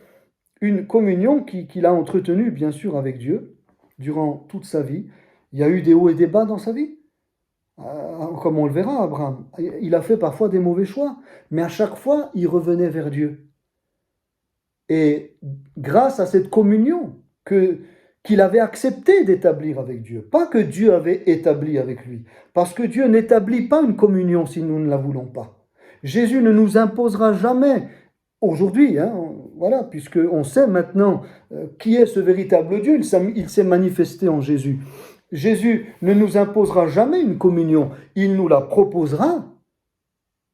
une communion qu'il a entretenue, bien sûr, avec Dieu durant toute sa vie. Il y a eu des hauts et des bas dans sa vie. Comme on le verra, Abraham, il a fait parfois des mauvais choix, mais à chaque fois, il revenait vers Dieu. Et grâce à cette communion qu'il avait accepté d'établir avec Dieu, pas que Dieu avait établi avec lui, parce que Dieu n'établit pas une communion si nous ne la voulons pas. Jésus ne nous imposera jamais, aujourd'hui, hein, voilà, puisqu'on sait maintenant qui est ce véritable Dieu, il s'est manifesté en Jésus. Jésus ne nous imposera jamais une communion, il nous la proposera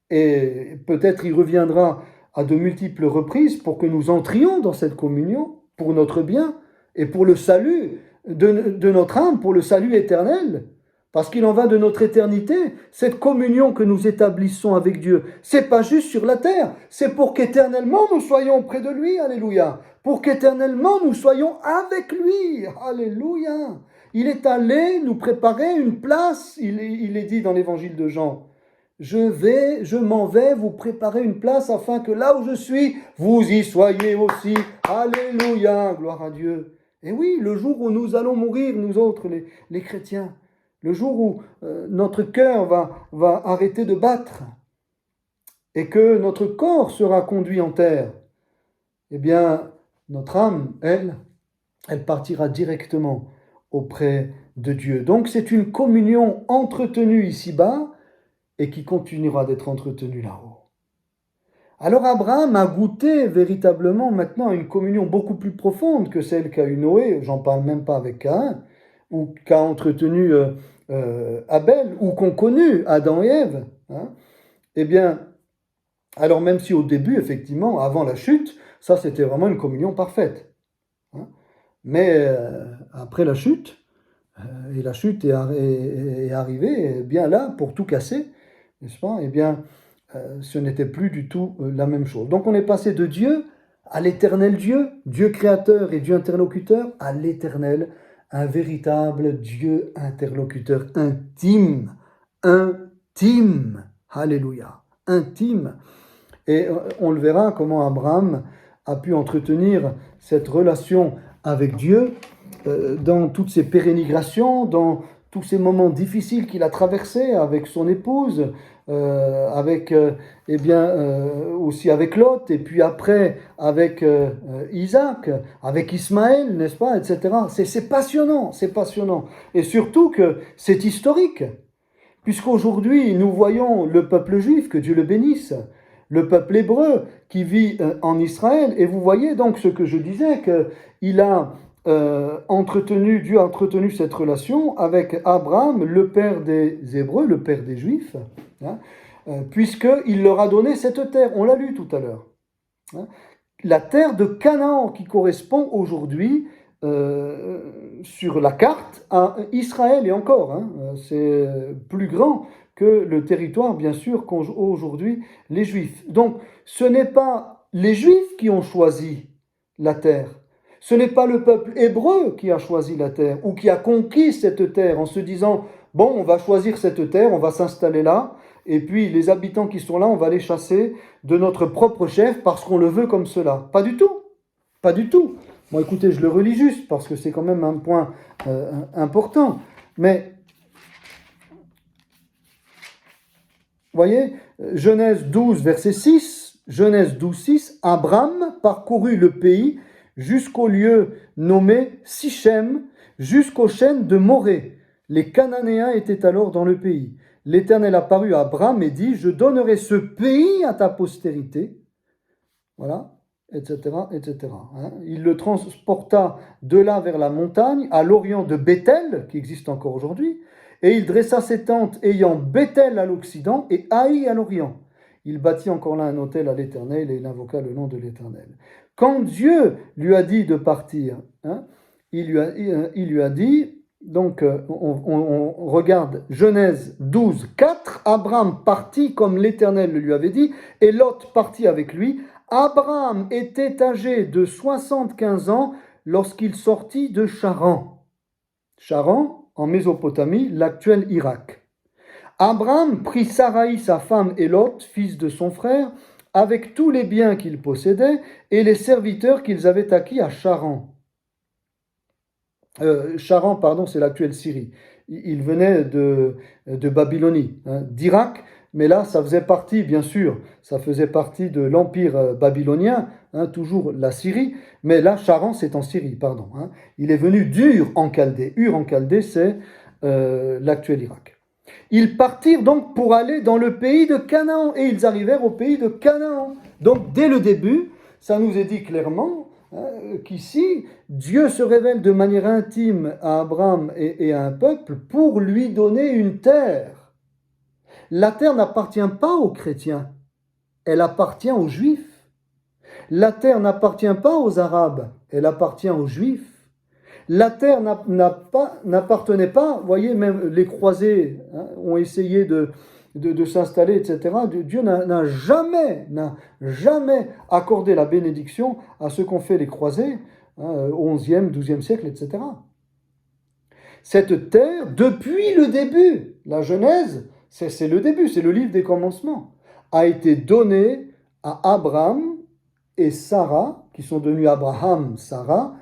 et peut-être il reviendra à de multiples reprises pour que nous entrions dans cette communion pour notre bien et pour le salut de notre âme, pour le salut éternel, parce qu'il en va de notre éternité. Cette communion que nous établissons avec Dieu, c'est pas juste sur la terre, c'est pour qu'éternellement nous soyons près de lui, alléluia, pour qu'éternellement nous soyons avec lui, alléluia. Il est allé nous préparer une place, il est dit dans l'évangile de Jean. Je m'en vais vous préparer une place afin que là où je suis, vous y soyez aussi. Alléluia, gloire à Dieu. Et oui, le jour où nous allons mourir, nous autres, les chrétiens, le jour où notre cœur va arrêter de battre, et que notre corps sera conduit en terre, eh bien, notre âme, elle partira directement auprès de Dieu. Donc c'est une communion entretenue ici-bas et qui continuera d'être entretenue là-haut. Alors Abraham a goûté véritablement maintenant à une communion beaucoup plus profonde que celle qu'a eu Noé, j'en parle même pas avec Caïn, ou qu'a entretenu Abel, ou qu'ont connu Adam et Ève. Hein. Eh bien, alors même si au début, effectivement, avant la chute, ça c'était vraiment une communion parfaite. Hein. Mais après la chute, et la chute est arrivée, eh bien là, pour tout casser, n'est-ce pas? Eh bien, ce n'était plus du tout la même chose. Donc on est passé de Dieu à l'éternel Dieu, Dieu créateur et Dieu interlocuteur, à l'éternel, un véritable Dieu interlocuteur intime, intime, alléluia, intime. Et on le verra comment Abraham a pu entretenir cette relation avec Dieu dans toutes ses pérénigrations, dans tous ces moments difficiles qu'il a traversés avec son épouse, avec aussi avec Lot, et puis après avec Isaac, avec Ismaël, n'est-ce pas, etc. C'est passionnant, c'est passionnant. Et surtout que c'est historique, puisqu'aujourd'hui nous voyons le peuple juif, que Dieu le bénisse, le peuple hébreu qui vit en Israël, et vous voyez donc ce que je disais, qu'il a Dieu a entretenu cette relation avec Abraham, le père des Hébreux, le père des Juifs, hein, puisqu'il leur a donné cette terre, on l'a lu tout à l'heure. Hein, la terre de Canaan qui correspond aujourd'hui sur la carte à Israël et encore, hein, c'est plus grand que le territoire bien sûr qu'ont aujourd'hui les Juifs. Donc ce n'est pas les Juifs qui ont choisi la terre. Ce n'est pas le peuple hébreu qui a choisi la terre ou qui a conquis cette terre en se disant « Bon, on va choisir cette terre, on va s'installer là, et puis les habitants qui sont là, on va les chasser de notre propre chef parce qu'on le veut comme cela. » Pas du tout, pas du tout. Bon, écoutez, je le relis juste parce que c'est quand même un point important. Mais, vous voyez, Genèse 12, verset 6, Genèse 12, 6, Abraham parcourut le pays jusqu'au lieu nommé Sichem, jusqu'aux chênes de Morée. Les Cananéens étaient alors dans le pays. L'Éternel apparut à Abraham et dit, je donnerai ce pays à ta postérité. Voilà, etc., etc. Hein. Il le transporta de là vers la montagne, à l'orient de Béthel, qui existe encore aujourd'hui, et il dressa ses tentes ayant Béthel à l'occident et Haï à l'orient. Il bâtit encore là un autel à l'Éternel et il invoqua le nom de l'Éternel. Quand Dieu lui a dit de partir, hein, il lui a dit, donc on regarde Genèse 12, 4, Abraham partit comme l'Éternel le lui avait dit, et Lot partit avec lui. Abraham était âgé de 75 ans lorsqu'il sortit de Charan. Charan, en Mésopotamie, l'actuel Irak. Abraham prit Saraï, sa femme, et Lot, fils de son frère, avec tous les biens qu'ils possédaient et les serviteurs qu'ils avaient acquis à Charan. Charan, pardon, c'est l'actuelle Syrie. Il venait de Babylonie, hein, d'Irak, mais là, ça faisait partie, bien sûr, ça faisait partie de l'empire babylonien, hein, toujours la Syrie, mais là, Charan, c'est en Syrie, pardon. Hein. Il est venu d'Ur en Chaldée. Ur en Chaldée, c'est l'actuel Irak. Ils partirent donc pour aller dans le pays de Canaan, et ils arrivèrent au pays de Canaan. Donc, dès le début, ça nous est dit clairement qu'ici, Dieu se révèle de manière intime à Abraham et à un peuple pour lui donner une terre. La terre n'appartient pas aux chrétiens, elle appartient aux juifs. La terre n'appartient pas aux arabes, elle appartient aux juifs. La terre n'appartenait pas, vous voyez, même les croisés ont essayé de s'installer, etc. Dieu n'a jamais accordé la bénédiction à ceux qu'ont fait les croisés, au XIe, XIIe siècle, etc. Cette terre, depuis le début, la Genèse, c'est le début, c'est le livre des commencements, a été donnée à Abraham et Sarah, qui sont devenus Abraham, Sarah,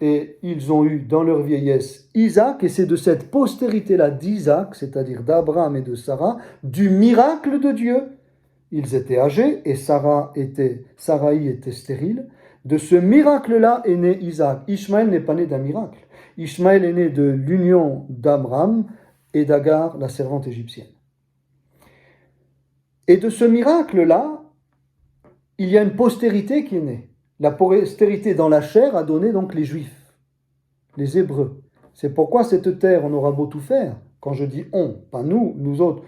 et ils ont eu dans leur vieillesse Isaac, et c'est de cette postérité-là d'Isaac, c'est-à-dire d'Abraham et de Sarah, du miracle de Dieu, ils étaient âgés et Saraï était stérile. De ce miracle-là est né Isaac. Ishmaël n'est pas né d'un miracle. Ishmaël est né de l'union d'Abraham et d'Agar, la servante égyptienne. Et de ce miracle-là, il y a une postérité qui est née. La postérité dans la chair a donné donc les Juifs, les Hébreux. C'est pourquoi cette terre, on aura beau tout faire. Quand je dis on, pas nous, nous autres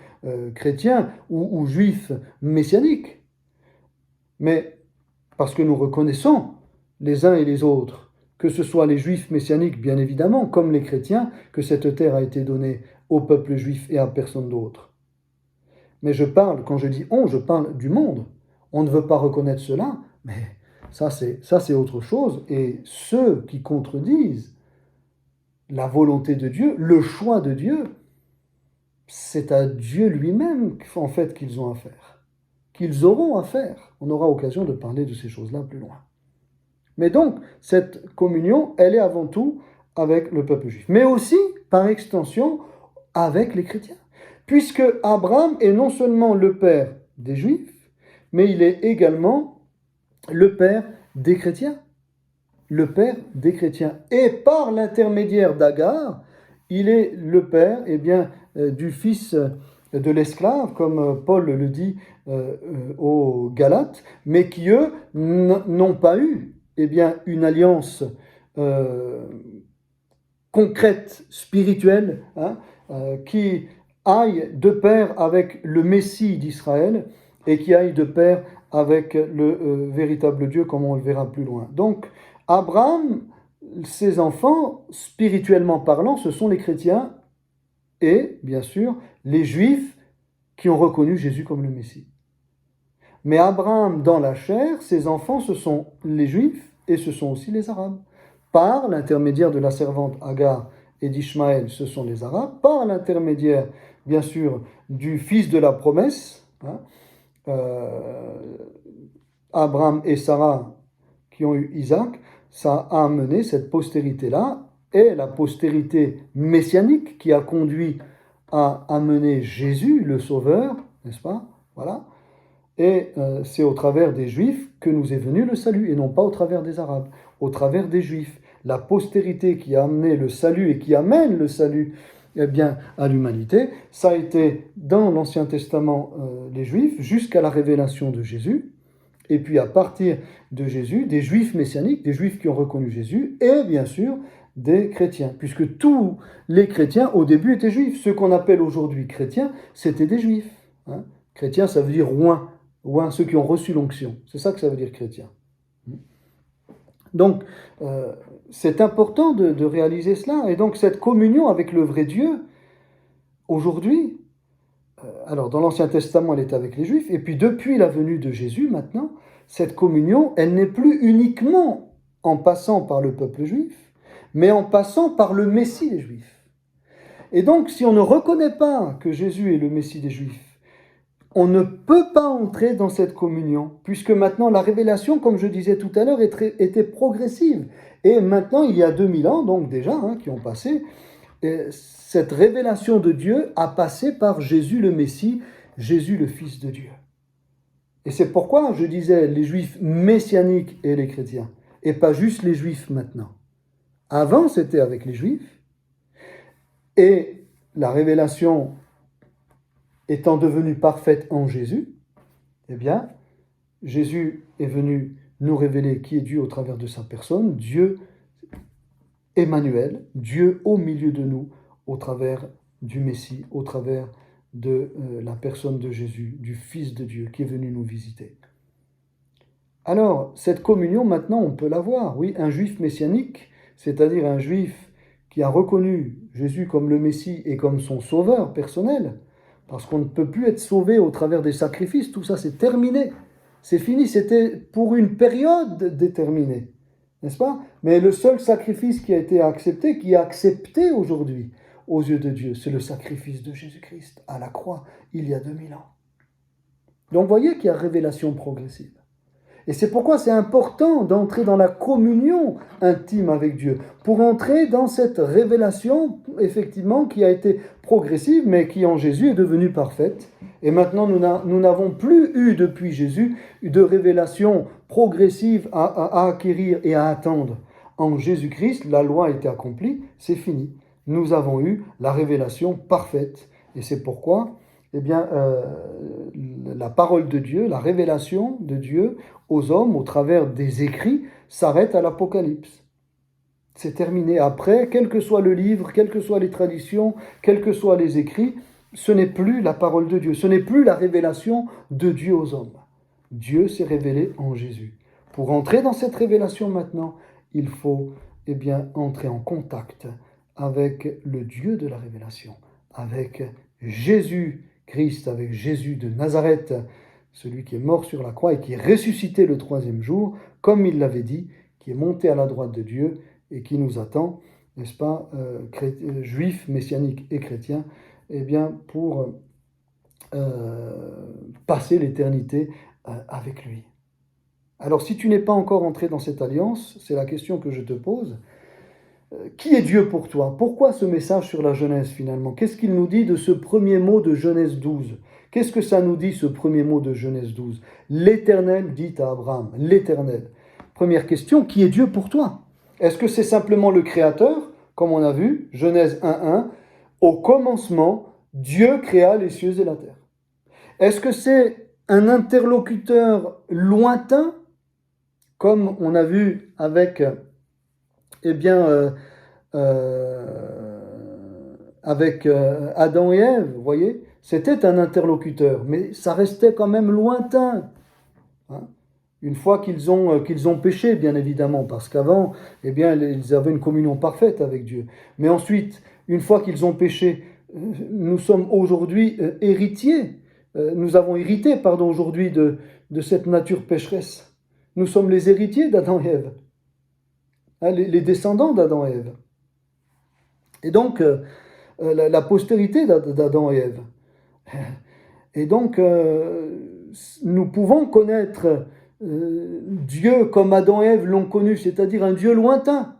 chrétiens ou juifs messianiques, mais parce que nous reconnaissons les uns et les autres, que ce soit les juifs messianiques bien évidemment, comme les chrétiens, que cette terre a été donnée au peuple juif et à personne d'autre. Mais quand je dis on, je parle du monde. On ne veut pas reconnaître cela, mais ça c'est autre chose. Et ceux qui contredisent la volonté de Dieu, le choix de Dieu, c'est à Dieu lui-même en fait qu'ils ont affaire, qu'ils auront affaire. On aura occasion de parler de ces choses-là plus loin. Mais donc, cette communion, elle est avant tout avec le peuple juif, mais aussi, par extension, avec les chrétiens. Puisque Abraham est non seulement le père des Juifs, mais il est également le père des chrétiens. Le père des chrétiens. Et par l'intermédiaire d'Agar, il est le père du fils de l'esclave, comme Paul le dit aux Galates, mais qui, eux, n'ont pas eu une alliance concrète, spirituelle, qui aille de pair avec le Messie d'Israël et qui aille de pair avec le véritable Dieu, comme on le verra plus loin. Donc, Abraham, ses enfants, spirituellement parlant, ce sont les chrétiens et, bien sûr, les Juifs qui ont reconnu Jésus comme le Messie. Mais Abraham, dans la chair, ses enfants, ce sont les Juifs et ce sont aussi les Arabes. Par l'intermédiaire de la servante Agar et d'Ishmaël, ce sont les Arabes. Par l'intermédiaire, bien sûr, du fils de la promesse, Abraham et Sarah qui ont eu Isaac, ça a amené cette postérité-là, et la postérité messianique qui a conduit à amener Jésus, le Sauveur, n'est-ce pas? Voilà. Et c'est au travers des Juifs que nous est venu le salut, et non pas au travers des Arabes, au travers des Juifs. La postérité qui a amené le salut et qui amène le salut à l'humanité, ça a été dans l'Ancien Testament les Juifs jusqu'à la révélation de Jésus, et puis à partir de Jésus, des Juifs messianiques, des Juifs qui ont reconnu Jésus, et bien sûr des chrétiens, puisque tous les chrétiens au début étaient Juifs. Ceux qu'on appelle aujourd'hui chrétiens, c'était des Juifs. Chrétien, ça veut dire oint, ceux qui ont reçu l'onction. C'est ça que ça veut dire chrétien. Donc, c'est important de réaliser cela. Et donc, cette communion avec le vrai Dieu, aujourd'hui, alors dans l'Ancien Testament, elle est avec les Juifs, et puis depuis la venue de Jésus, maintenant, cette communion, elle n'est plus uniquement en passant par le peuple juif, mais en passant par le Messie des Juifs. Et donc, si on ne reconnaît pas que Jésus est le Messie des Juifs, on ne peut pas entrer dans cette communion, puisque maintenant la révélation, comme je disais tout à l'heure, était progressive. Et maintenant, il y a 2000 ans, donc déjà, qui ont passé, cette révélation de Dieu a passé par Jésus le Messie, Jésus le Fils de Dieu. Et c'est pourquoi je disais les Juifs messianiques et les chrétiens, et pas juste les Juifs maintenant. Avant, c'était avec les Juifs, et la révélation étant devenue parfaite en Jésus, Jésus est venu nous révéler qui est Dieu au travers de sa personne, Dieu Emmanuel, Dieu au milieu de nous, au travers du Messie, au travers de la personne de Jésus, du Fils de Dieu qui est venu nous visiter. Alors, cette communion, maintenant, on peut l'avoir. Oui, un juif messianique, c'est-à-dire un juif qui a reconnu Jésus comme le Messie et comme son sauveur personnel, parce qu'on ne peut plus être sauvé au travers des sacrifices, tout ça c'est terminé, c'est fini, c'était pour une période déterminée, n'est-ce pas? Mais le seul sacrifice qui a été accepté, qui est accepté aujourd'hui aux yeux de Dieu, c'est le sacrifice de Jésus-Christ à la croix, il y a 2000 ans. Donc vous voyez qu'il y a révélation progressive. Et c'est pourquoi c'est important d'entrer dans la communion intime avec Dieu, pour entrer dans cette révélation, effectivement, qui a été progressive, mais qui en Jésus est devenue parfaite, Et maintenant, nous n'avons plus eu depuis Jésus de révélation progressive à acquérir et à attendre. En Jésus-Christ, la loi a été accomplie, c'est fini. Nous avons eu la révélation parfaite. Et c'est pourquoi, eh bien, la parole de Dieu, la révélation de Dieu aux hommes au travers des écrits s'arrête à l'Apocalypse. C'est terminé. Après, quel que soit le livre, quelles que soient les traditions, quels que soient les écrits, ce n'est plus la parole de Dieu, ce n'est plus la révélation de Dieu aux hommes. Dieu s'est révélé en Jésus. Pour entrer dans cette révélation maintenant, il faut entrer en contact avec le Dieu de la révélation, avec Jésus-Christ, avec Jésus de Nazareth, celui qui est mort sur la croix et qui est ressuscité le troisième jour, comme il l'avait dit, qui est monté à la droite de Dieu et qui nous attend, n'est-ce pas, juifs, messianiques et chrétiens, pour passer l'éternité avec lui. Alors, si tu n'es pas encore entré dans cette alliance, c'est la question que je te pose. Qui est Dieu pour toi? Pourquoi ce message sur la Genèse finalement? Qu'est-ce qu'il nous dit de ce premier mot de Genèse 12? Qu'est-ce que ça nous dit ce premier mot de Genèse 12? L'Éternel dit à Abraham, l'Éternel. Première question, qui est Dieu pour toi? Est-ce que c'est simplement le Créateur, comme on a vu, Genèse 1.1, au commencement, Dieu créa les cieux et la terre? Est-ce que c'est un interlocuteur lointain, comme on a vu avec, avec Adam et Ève, vous voyez? C'était un interlocuteur, mais ça restait quand même lointain. Hein? Une fois qu'ils ont péché, bien évidemment, parce qu'avant, ils avaient une communion parfaite avec Dieu. Mais ensuite, une fois qu'ils ont péché, nous sommes aujourd'hui héritiers. Nous avons hérité, aujourd'hui, de cette nature pécheresse. Nous sommes les héritiers d'Adam et Ève. Hein, les descendants d'Adam et Ève. Et donc, la postérité d'Adam et Ève. Et donc, nous pouvons connaître Dieu comme Adam et Ève l'ont connu, c'est-à-dire un Dieu lointain,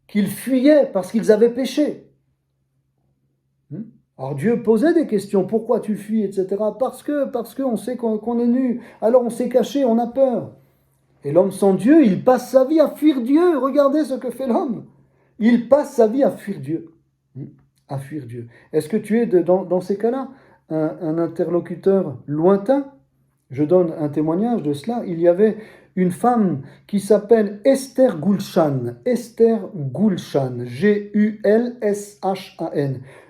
qu'ils fuyaient parce qu'ils avaient péché. Alors Dieu posait des questions, pourquoi tu fuis, etc. Parce qu'on sait qu'on est nu, alors on s'est caché, on a peur. Et l'homme sans Dieu, il passe sa vie à fuir Dieu. Regardez ce que fait l'homme. Il passe sa vie à fuir Dieu. À fuir Dieu. Est-ce que tu es dans ces cas-là un interlocuteur lointain? Je donne un témoignage de cela. Il y avait une femme qui s'appelle Esther Gulshan. Esther Gulshan. Gulshan.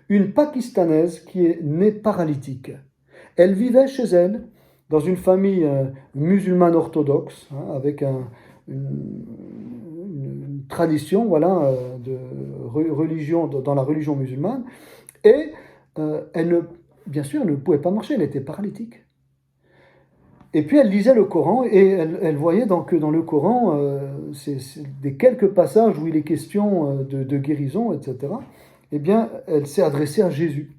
Une Pakistanaise qui est née paralytique. Elle vivait chez elle dans une famille musulmane orthodoxe, avec une tradition de religion, dans la religion musulmane. Et bien sûr, elle ne pouvait pas marcher, elle était paralytique. Et puis elle lisait le Coran et elle voyait que dans le Coran, c'est des quelques passages où il est question de guérison, etc. Eh bien, elle s'est adressée à Jésus.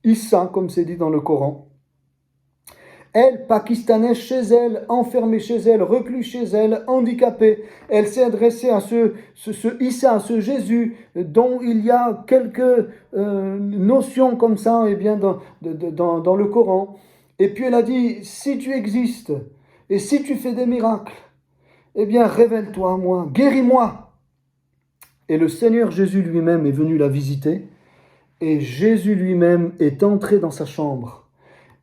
Issa, comme c'est dit dans le Coran. Elle, pakistanaise chez elle, enfermée chez elle, recluse chez elle, handicapée, elle s'est adressée à ce Issa, à ce Jésus, dont il y a quelques notions comme ça dans le Coran. Et puis elle a dit, si tu existes, et si tu fais des miracles, eh bien révèle-toi à moi, guéris-moi. Et le Seigneur Jésus lui-même est venu la visiter, et Jésus lui-même est entré dans sa chambre,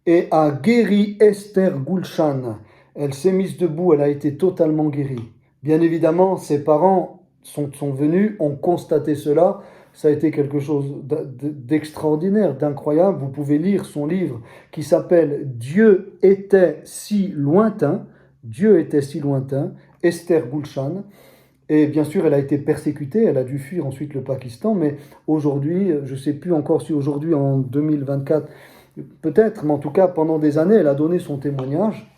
et a guéri Esther Gulshan. Elle s'est mise debout, elle a été totalement guérie. Bien évidemment, ses parents sont venus, ont constaté cela. Ça a été quelque chose d'extraordinaire, d'incroyable. Vous pouvez lire son livre qui s'appelle « Dieu était si lointain ». Dieu était si lointain, Esther Gulshan. Et bien sûr, elle a été persécutée, elle a dû fuir ensuite le Pakistan, mais aujourd'hui, je ne sais plus encore si aujourd'hui, en 2024, peut-être, mais en tout cas, pendant des années, elle a donné son témoignage,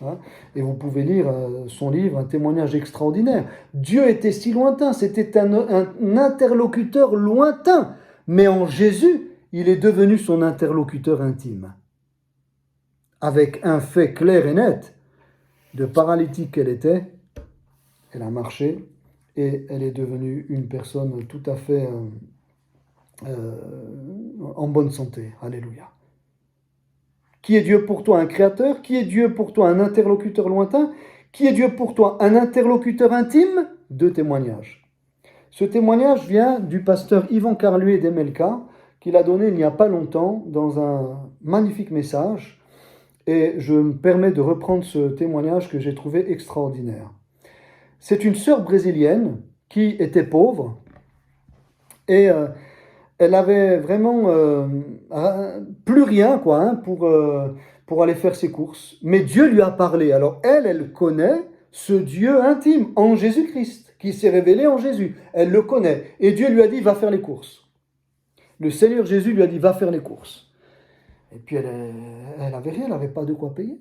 et vous pouvez lire son livre, un témoignage extraordinaire. Dieu était si lointain, c'était un interlocuteur lointain, mais en Jésus, il est devenu son interlocuteur intime. Avec un fait clair et net, de paralytique qu'elle était, elle a marché, et elle est devenue une personne tout à fait en bonne santé. Alléluia. Qui est Dieu pour toi? Un créateur? Qui est Dieu pour toi? Un interlocuteur lointain? Qui est Dieu pour toi? Un interlocuteur intime? Deux témoignages. Ce témoignage vient du pasteur Yvan Carluet d'Emelka, qu'il a donné il n'y a pas longtemps dans un magnifique message. Et je me permets de reprendre ce témoignage que j'ai trouvé extraordinaire. C'est une sœur brésilienne qui était pauvre et elle avait vraiment plus rien quoi, hein, pour aller faire ses courses. Mais Dieu lui a parlé. Alors elle connaît ce Dieu intime en Jésus-Christ, qui s'est révélé en Jésus. Elle le connaît. Et Dieu lui a dit, va faire les courses. Le Seigneur Jésus lui a dit, va faire les courses. Et puis elle avait rien, elle n'avait pas de quoi payer.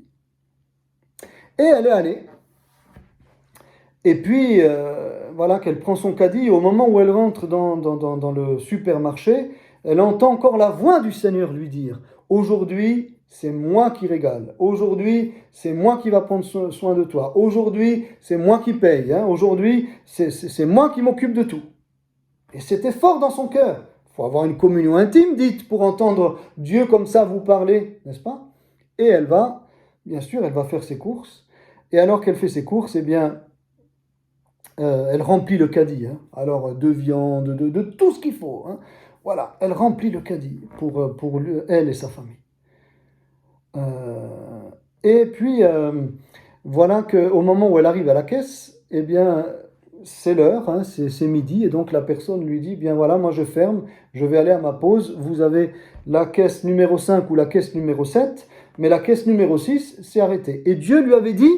Et elle est allée. Et puis, voilà qu'elle prend son caddie. Au moment où elle rentre dans le supermarché, elle entend encore la voix du Seigneur lui dire, aujourd'hui, c'est moi qui régale. Aujourd'hui, c'est moi qui va prendre soin de toi. Aujourd'hui, c'est moi qui paye. Hein. Aujourd'hui, c'est moi qui m'occupe de tout. Et c'était fort dans son cœur. Il faut avoir une communion intime, dite, pour entendre Dieu comme ça vous parler, n'est-ce pas? Et elle va, bien sûr, elle va faire ses courses. Et alors qu'elle fait ses courses, eh bien, elle remplit le caddie. Hein. Alors, de viande, de tout ce qu'il faut. Hein. Voilà, elle remplit le caddie pour elle et sa famille. Et puis, voilà qu'au moment où elle arrive à la caisse, eh bien, c'est l'heure, hein, c'est midi, et donc la personne lui dit, bien voilà, moi je ferme, je vais aller à ma pause, vous avez la caisse numéro 5 ou la caisse numéro 7, mais la caisse numéro 6, c'est arrêté. Et Dieu lui avait dit,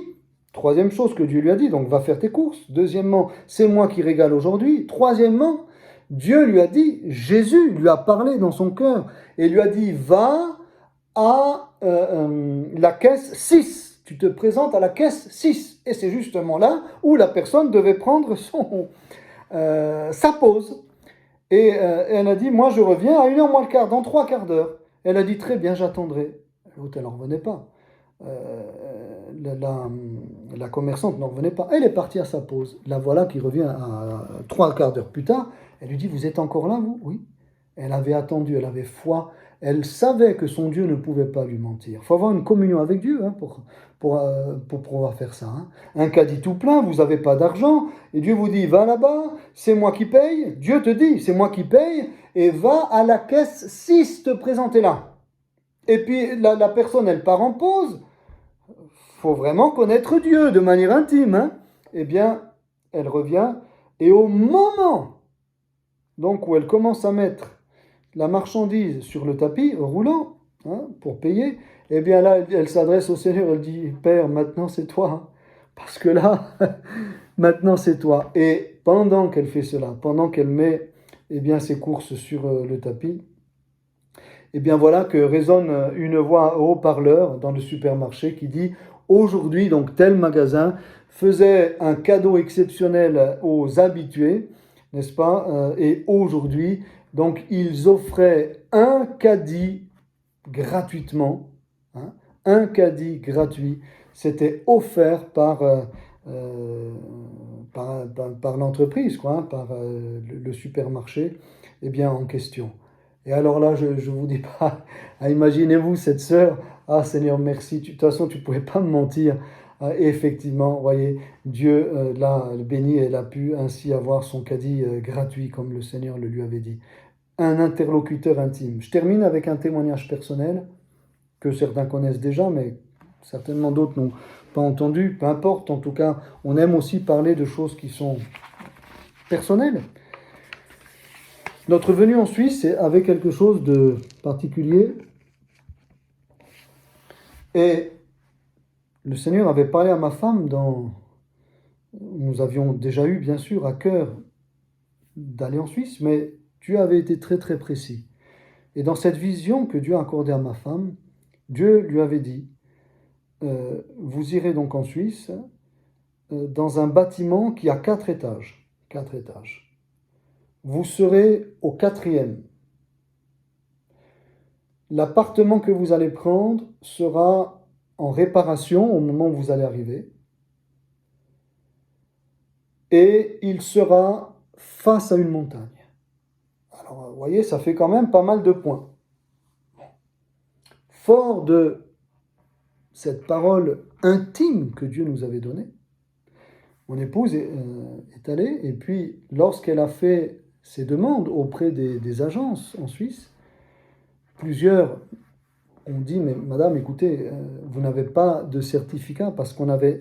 troisième chose que Dieu lui a dit, donc va faire tes courses. Deuxièmement, c'est moi qui régale aujourd'hui. Troisièmement, Dieu lui a dit, Jésus lui a parlé dans son cœur, et lui a dit, va à la caisse 6. Tu te présentes à la caisse 6. Et c'est justement là où la personne devait prendre sa pause. Et elle a dit, moi je reviens à 1h moins le quart, dans 3 quarts d'heure. Elle a dit, très bien, j'attendrai. L'autre, elle n'en revenait pas. La commerçante n'en revenait pas. Elle est partie à sa pause. La voilà qui revient à 3 quarts d'heure plus tard. Elle lui dit, vous êtes encore là, vous? Oui. Elle avait attendu, elle avait foi. Elle savait que son Dieu ne pouvait pas lui mentir. Il faut avoir une communion avec Dieu hein, pour pouvoir faire ça. Hein. Un caddie tout plein, vous n'avez pas d'argent, et Dieu vous dit, va là-bas, c'est moi qui paye. Dieu te dit, c'est moi qui paye, et va à la caisse 6 te présenter là. Et puis la personne, elle part en pause. Il faut vraiment connaître Dieu de manière intime. Hein. Eh bien, elle revient, et au moment donc, où elle commence à mettre la marchandise sur le tapis roulant hein, pour payer, eh bien là, elle s'adresse au Seigneur, elle dit, Père, maintenant c'est toi, hein, parce que là, maintenant c'est toi. Et pendant qu'elle fait cela, pendant qu'elle met eh bien, ses courses sur le tapis, eh bien voilà que résonne une voix au haut-parleur dans le supermarché qui dit, aujourd'hui, donc tel magasin faisait un cadeau exceptionnel aux habitués, n'est-ce pas? Et aujourd'hui, donc ils offraient un caddie gratuitement, hein, un caddie gratuit. C'était offert par l'entreprise, quoi, hein, par le supermarché, eh bien en question. Et alors là, je ne vous dis pas, imaginez-vous cette sœur, ah Seigneur, merci, de toute façon tu ne pouvais pas me mentir. Et effectivement, voyez, Dieu l'a béni, elle a pu ainsi avoir son caddie gratuit, comme le Seigneur le lui avait dit. Un interlocuteur intime. Je termine avec un témoignage personnel que certains connaissent déjà, mais certainement d'autres n'ont pas entendu. Peu importe, en tout cas, on aime aussi parler de choses qui sont personnelles. Notre venue en Suisse avait quelque chose de particulier. Et le Seigneur avait parlé à ma femme nous avions déjà eu, bien sûr, à cœur d'aller en Suisse, mais Dieu avait été très, très précis. Et dans cette vision que Dieu a accordée à ma femme, Dieu lui avait dit, vous irez donc en Suisse dans un bâtiment qui a 4 étages. 4 étages. Vous serez au 4e. L'appartement que vous allez prendre sera en réparation au moment où vous allez arriver. Et il sera face à une montagne. Alors, vous voyez, ça fait quand même pas mal de points. Fort de cette parole intime que Dieu nous avait donnée. Mon épouse est allée, et puis lorsqu'elle a fait ses demandes auprès des agences en Suisse, plusieurs ont dit, mais madame, écoutez, vous n'avez pas de certificat parce qu'on avait